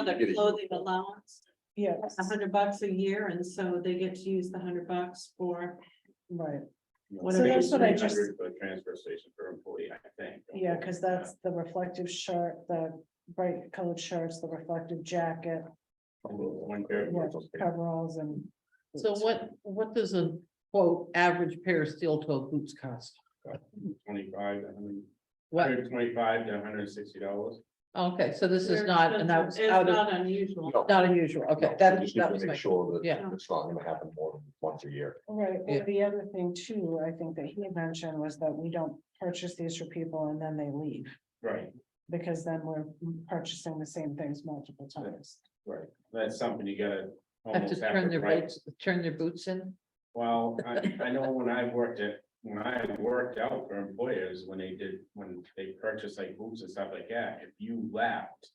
a clothing allowance, yeah, $100 a year, and so they get to use the $100 for, right, Whatever that's what I just- 300 For the transfer station per employee, I think. yeah, because that's the reflective shirt, the bright colored shirts, the reflective jacket, One pair of yeah, boots. coveralls and. So what does a quote average pair of steel toe boots cost? 25, I mean, What? $125 to $160. Okay, so this is They're not, and expensive. that's It's out of, not unusual. No, not unusual, okay, no, that we just need that to was my. make sure that yeah. it's not gonna happen more than once a year. Right, Yeah. or the other thing too, I think that he had mentioned was that we don't purchase these for people and then they leave. Right, Because then we're purchasing the same things multiple times. right. That's something you gotta. Have to almost turn their write. boots, turn their boots in. Well, I know when I worked out for employers, when they purchased like boots and stuff like that, if you left.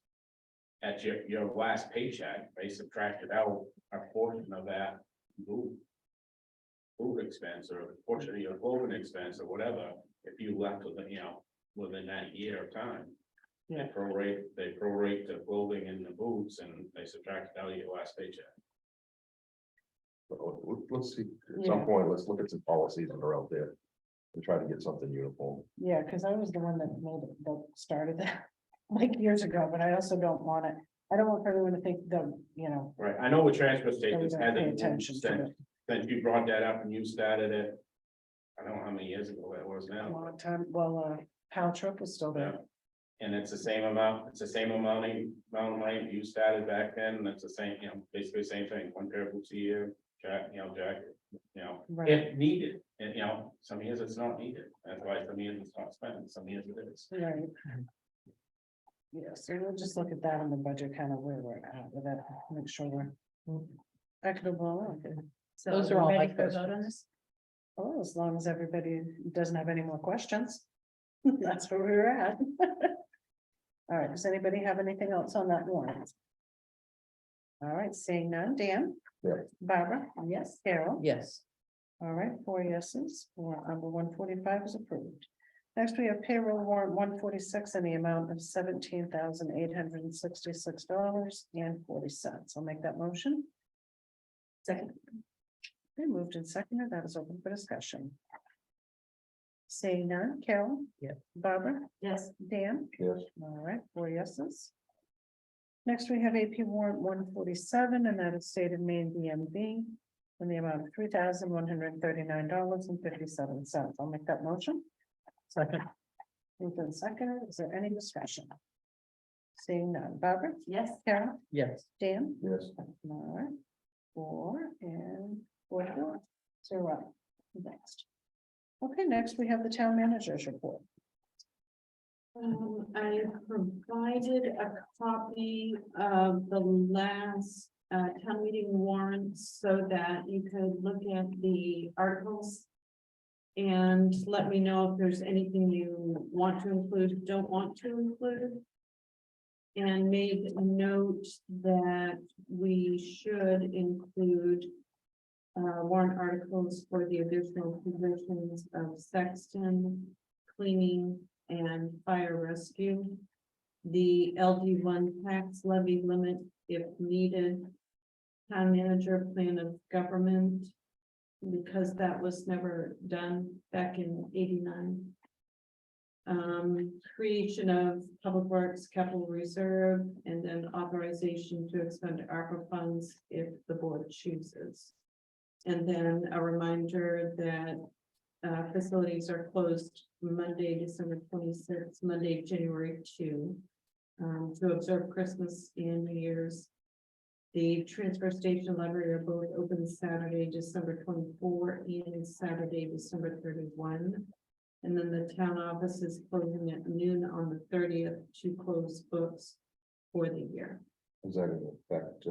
At your last paycheck, they subtracted out a portion of that boot. Boot expense or a portion of your clothing expense or whatever, if you left within that year of time. Yeah. They prorate the clothing and the boots and they subtracted out of your last paycheck. So, let's see, at Yeah. some point, let's look at some policies that are out there. And try to get something uniform. Yeah, because I was the one that that started that like years ago, but I also don't want it. I don't want everyone to think that, Right, I know the transfer that we stations don't had pay it attention to since, it. since you brought that up and you started it. I don't know how many years ago that was A now. long time, well, Hal Tripp was still there. And it's the same amount, amount of money you started back then, and it's the same, basically the same thing, one pair of boots a year, jacket, Right. if needed, and some years it's not needed, that's why some years it's not spent, some years it is. Right. Yeah, so we'll just look at that in the budget, kind of where we're at with that, make sure we're equitable. So Those are we all my ready for a vote on questions. this? Oh, as long as everybody doesn't have any more questions. That's where we're at. All right, does anybody have anything else on that warrant? All right, seeing none, Dan? Yeah. Barbara? Yes. Carol? Yes. All right, 4 yeses, for number 145 is approved. Next, we have payroll warrant 146 in the amount of $17,866.40. I'll make that motion. Second. Okay, moved and seconded, that is open for discussion. Seeing none, Carol? Yeah. Barbara? Yes. Dan? Yes. All right, 4 yeses. Next, we have AP warrant 147, and that is stated Maine BMV in the amount of $3,139.57. I'll make that motion. Second. Moved and seconded. Is there any discussion? Seeing none. Barbara? Yes. Carol? Yes. Dan? Yes. All right. 4 and 4. So, next. Okay, next we have the town manager's report. I provided a copy of the last town meeting warrants so that you could look at the articles. And let me know if there's anything you want to include, don't want to include. And made a note that we should include warrant articles for the additional positions of sexton, cleaning, and fire rescue. The LD1 tax levy limit if needed. Town manager plan of government, because that was never done back in '89. Creation of public works capital reserve, and then authorization to expend ARPA funds if the board chooses. And then a reminder that facilities are closed Monday, December 26th, Monday, January 2, to observe Christmas and New Year's. The transfer station library are both open Saturday, December 24 and Saturday, December 31. And then the town office is closing at noon on the 30th to close books for the year. Is that in effect,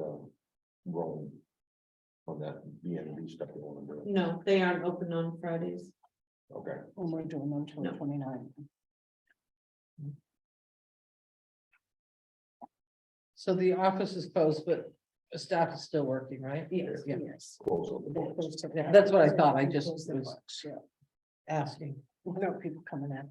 rolling on that BNB stuff you want to do? No, they aren't open on Fridays. Okay. And we're doing them till No. 29. So the office is closed, but the staff is still working, right? Yes. Yeah, Yes. Close on the They're books. closed to- Yeah, that's what I thought. I just Close their was- books, yeah. asking. No people coming in.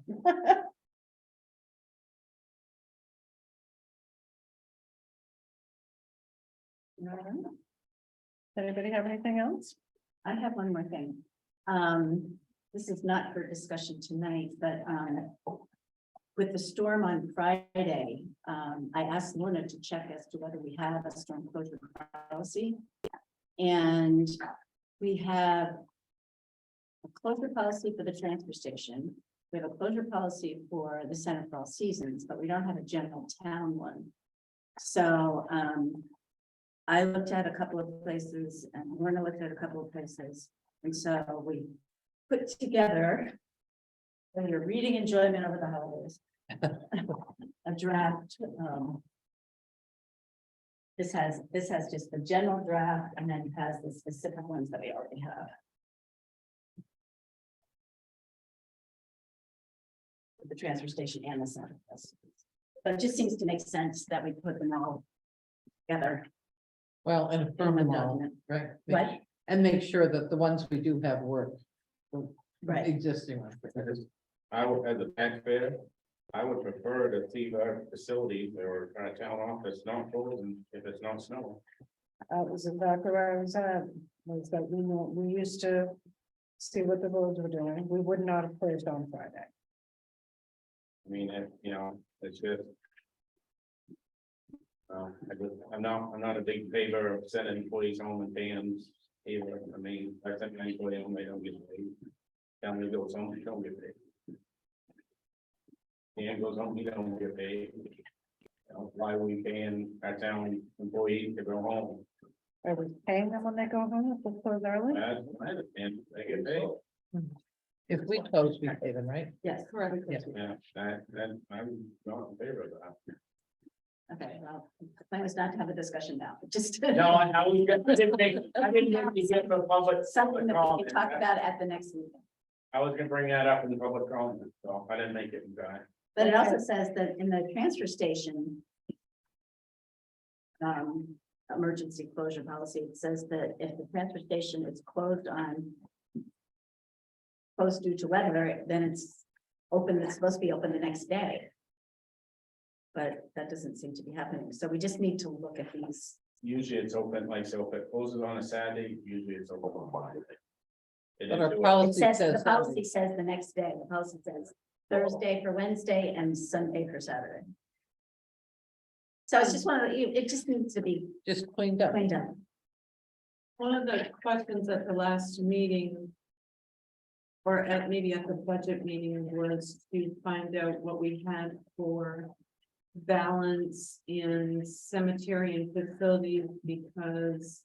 All right. Anybody have anything else? I have one more thing. This is not for discussion tonight, but, with the storm on Friday, I asked Lorna to check as to whether we have a storm closure policy. And we have a closure policy for the transfer station. We have a closure policy for the Center for All Seasons, but we don't have a general town one. So, I looked at a couple of places and Lorna looked at a couple of places. And so we put together for your reading enjoyment over the holidays, a draft. This has just the general draft and then it has the specific ones that we already have. The transfer station and the center. But it just seems to make sense that we put them all together. Well, and affirm them all, document. right? What? And make sure that the ones we do have work. The Right. Existing ones. I would, as a taxpayer, I would prefer to see our facilities or our town office not frozen if it's not snowing. That was exactly where I was at, was that we used to see what the roads were doing. We would not have closed on Friday. I mean, it's just. I'm not a big favor of sending employees home and paying them either. I mean, I sent my employee home, they don't get paid. Family goes home, they don't get paid. Dan goes home, he don't get paid. Why are we paying our town employees to go home? Are we paying them when they go home if we close early? I understand, they get paid. If we close, we pay them, right? Yes, correct. Yeah. Yeah, that, I'm not in favor of that. Okay, well, the plan is not to have a discussion now, just. No, I didn't think you get the public. Something that we can talk about at the next meeting. I was gonna bring that up in the public comment, so I didn't make it in time. But it also says that in the transfer station. Emergency closure policy, it says that if the transfer station is closed due to weather, then it's supposed to be open the next day. But that doesn't seem to be happening, so we just need to look at these. Usually it's open, like, so if it closes on a Saturday, usually it's open on Monday. They But didn't our do it. It policy says, says. the policy says the next day, the policy says Thursday for Wednesday and Sunday for Saturday. So it's just one of the, it just needs to be Just cleaned up. cleaned up. One of the questions at the last meeting. Or maybe at the budget meeting was to find out what we had for. Balance in cemetery and facilities, because.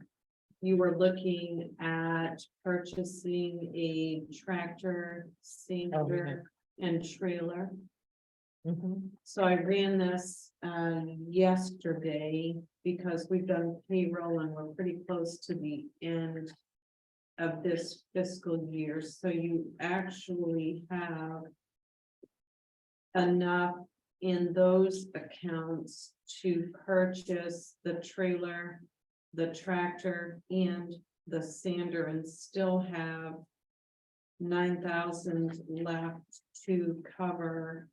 You were looking at purchasing a tractor, sander and trailer. Mhm. So I ran this yesterday because we've done payroll and we're pretty close to the end of this fiscal year. So you actually have enough in those accounts to purchase the trailer, the tractor and the sander and still have 9,000 left to cover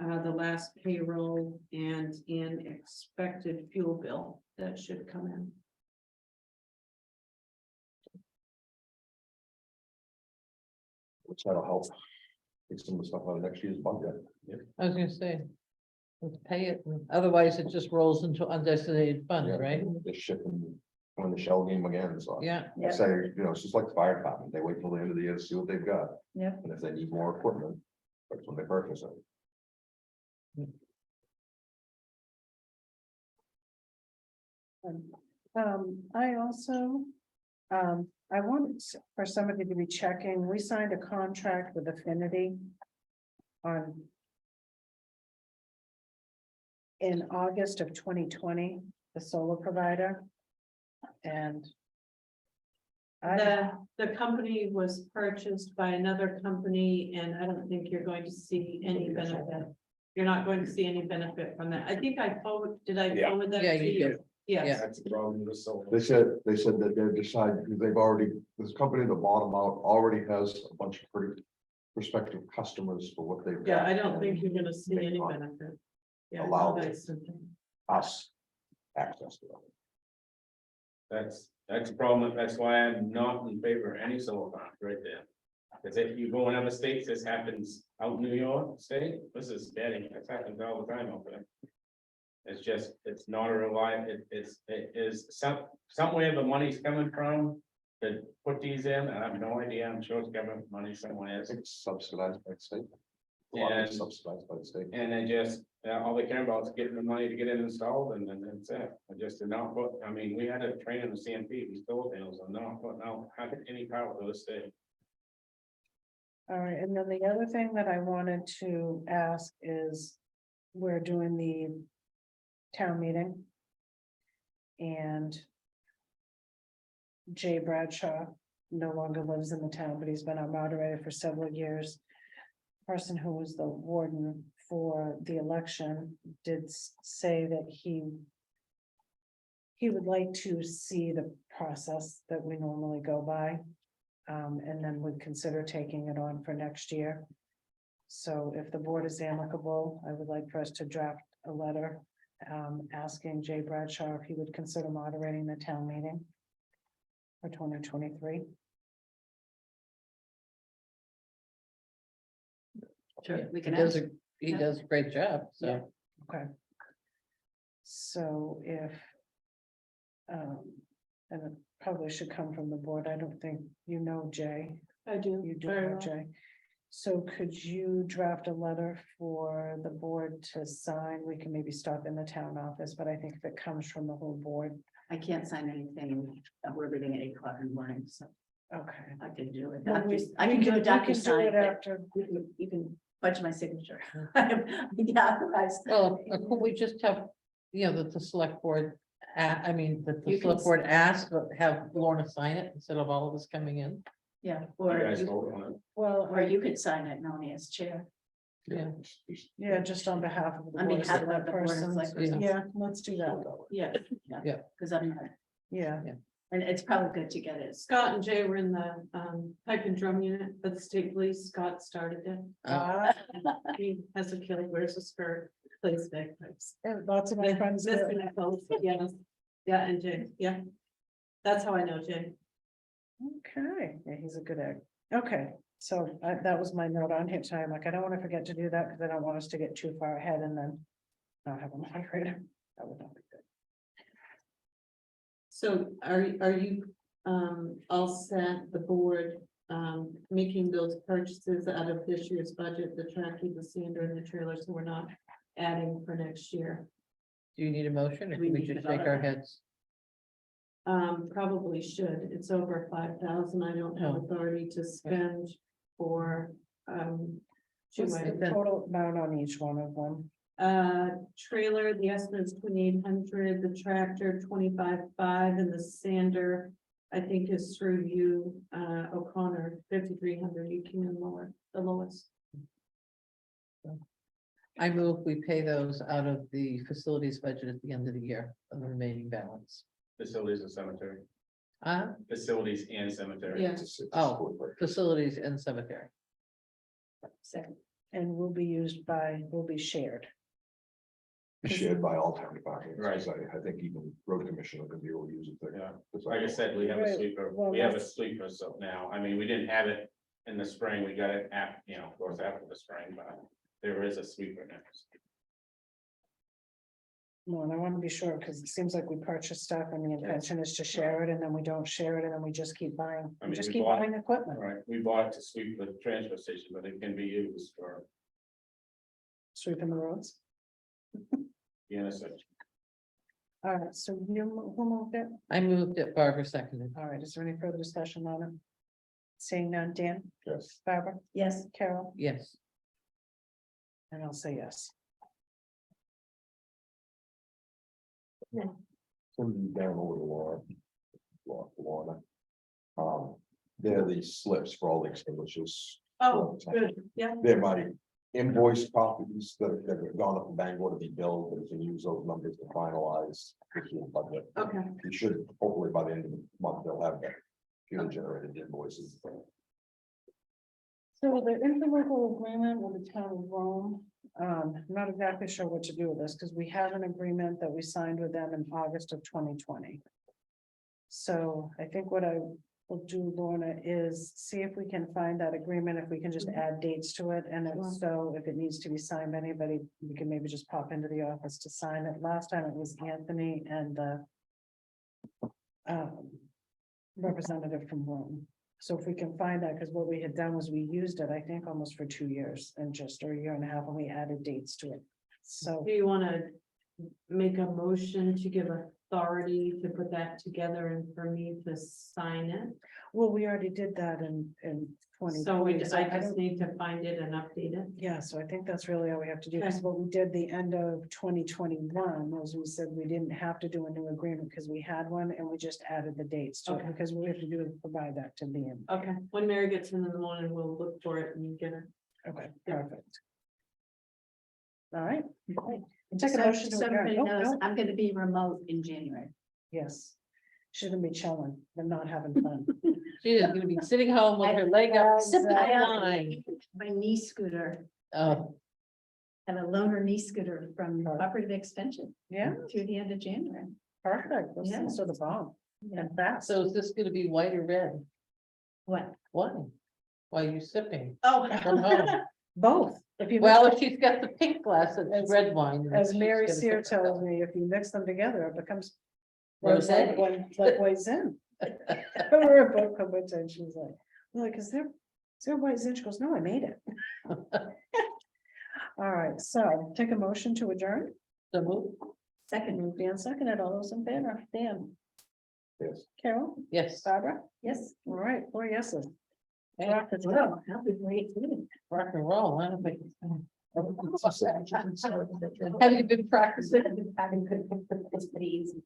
the last payroll and in expected fuel bill that should come in. Which that'll help. Take some of the stuff out of next year's budget. I was gonna say. Let's pay it, and otherwise it just rolls into undesignated fund, Yeah, right? They're shipping, on the shell game again, so. Yeah, I say, it's just like the fire department, they wait till the end of the year to see what they've got. Yeah. And if they need more equipment, that's when they purchase it. I also, I want for somebody to be checking, we signed a contract with Affinity on in August of 2020, the solar provider. And The company was purchased by another company and I don't think you're going to see any benefit. You're not going to see any benefit from that. I think I forward, did I Yeah. forward that Yeah, to you you? did. Yes. That's the problem with solar. They said that they're deciding, because they've already, this company, the bottom out, already has a bunch of pretty prospective customers for what they've. Yeah, got. I don't think you're gonna see They any want benefit. Yeah, allow that's- Us access to it. That's the problem. That's why I'm not in favor of any solar farms right there. Because if you go in other states, this happens out in New York State, this is steady, this happens all the time over there. It's just, it's not a reliable, it is somewhere the money's coming from. To put these in, I have no idea, I'm sure it's government money somewhere. I think it's subsidized by the state. A lot of it's And- subsidized by the state. And they just, all they care about is getting the money to get it installed and then that's it. I just did not put, I mean, we had a train in the CMP, we still panels, I'm not putting out any power to the state. all right, and then the other thing that I wanted to ask is, we're doing the town meeting. And Jay Bradshaw no longer lives in the town, but he's been our moderator for several years. Person who was the warden for the election did say that he would like to see the process that we normally go by. And then would consider taking it on for next year. So if the board is amicable, I would like for us to draft a letter asking Jay Bradshaw if he would consider moderating the town meeting for 2023. Sure, we he can does ask. he does a great job, so. Okay. So if. And it probably should come from the board. I don't think you know Jay. I do. You do very know well. Jay. So could you draft a letter for the board to sign? We can maybe stop in the town office, but I think if it comes from the whole board, I can't sign anything, we're leaving at 8 o'clock in the morning, so okay. I can do it. Well, I can do a we can do DocuSign, it but after. you can fudge my signature. Yeah, otherwise. Well, could we just have, that the select board, that the You can select board ask, but have Lorna sign it instead of all of us coming in? Yeah, You guys vote on it. Well, or you could sign it, Melanie, as chair. Yeah. Yeah, just on behalf of the On Board of behalf of Select the Board of Persons. Select Persons. Yeah, let's do that. Yeah. Yeah. Because I'm not, Yeah, and it's probably good to get it. Scott and Jay were in the pipe and drum unit for the state police. Scott started it. He has a kid, wears a skirt, plays bagpipes. lots of my friends. do. Mr. Nichols, yes, yeah, and Jay, yeah. That's how I know Jay. Okay, yeah, he's a good egg. Okay, so that was my note on here tonight. I'm like, I don't want to forget to do that because I don't want us to get too far ahead and then not have a moderator. That would not be good. So are you all set, the board, making those purchases out of this year's budget, the tractor, the sander and the trailer, so we're not adding for next year? Do you need a motion or We do we need just to shake vote. our heads? Probably should. It's over 5,000. I don't have Oh. authority to spend for two What's the items. total amount on each one of them? Trailer, the estimate is 2,800, the tractor 25,500, and the sander, I think is through you, O'Connor, 5,300. You came in lower, the lowest. I move we pay those out of the facilities budget at the end of the year, of the remaining balance. Facilities and cemetery, facilities and cemetery. Yeah. Oh. Facilities and cemetery. Second. And will be used by, will be shared. Shared by all town departments. Right. 'Cause I think even road commissioner could be able to use it. there. Yeah. It's Like I said, we have a Right, sweeper, well, we have a that's- sweeper, so now, I mean, we didn't have it in the spring, we got it of course, after the spring, but there is a sweeper now. Well, and I want to be sure because it seems like we purchase stuff and the intention is to share it and then we don't share it and then we just keep buying, I mean, just we keep bought- buying equipment. Right, we bought it to sweep the transfer station, but it can be used for Sweeping the roads. the intersection. All right, so who moved it? I moved it, Barbara seconded. All right, is there any further discussion on it? Seeing none, Dan, Yes. Barbara, Yes, Carol, Yes. and I'll say yes. Somebody down over the water. There are these slips for all the extinguishers. Oh, good, yeah. They're my invoice copies that have gone up in Bangor to be billed, but you can use those numbers to finalize this year's budget. Okay, You should, hopefully by the end of the month, they'll have that computer generated invoices. So the interlocal agreement with the town of Rome, I'm not exactly sure what to do with this, because we have an agreement that we signed with them in August of 2020. So I think what I will do, Lorna, is see if we can find that agreement, if we can just add dates to it, and if Sure. so, if it needs to be signed by anybody, we can maybe just pop into the office to sign it. Last time it was Anthony and the representative from Rome. So if we can find that, because what we had done was we used it, I think, almost for 2 years and just, or a year and a half, and we added dates to it. So, do you want to make a motion to give authority to put that together and for me to sign it? well, we already did that in So we, 2020. I just need to find it and update it. Yeah, so I think that's really all we have to do, because Okay. what we did the end of 2021 was we said we didn't have to do a new agreement because we had one and we just added the dates to it, Okay. because what we have to do is provide that to them. Okay, when Mary gets in the morning, we'll look for it and get it. Okay, Yeah. perfect. All right. Take a so motion to so adjourn. everybody Oh, knows, no. I'm gonna be remote in January. Yes. She's gonna be chilling and not having fun. She is gonna be sitting home with her leg up. lying. My knee scooter, Oh, and a loaner knee scooter from Operative Extension Yeah, through the end of January. perfect. This Yeah. is sort of bomb. Yeah. And fast. so is this gonna be white or red? What? Why? Why are you sipping? Oh. From home. Both. If you Well, mix if she's got the pink glass, As- it's red wine. As she's Mary gonna Sear put- tells me, if you mix them together, it becomes. Rosé. Like white zin. Her book come with her, and she's like, is there white zin? She goes, no, I made it. All right, so take a motion to adjourn. So move. Second, Moved and seconded, all those in favor, Dan, Yes. Carol, Yes. Barbara, yes. all right, 4 yeses. Hey, Rock the Well, town. happy great meeting. rock and roll, I don't think. Have you been practicing? It's pretty easy.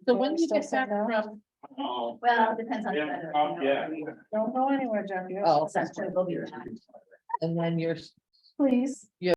So when do you Still get back sitting out? from? Oh, Well, it depends on. We the haven't weather, talked you know, yet. I mean, Don't go anywhere, Jeff. You have Oh, That's when we'll be around. and then you're please.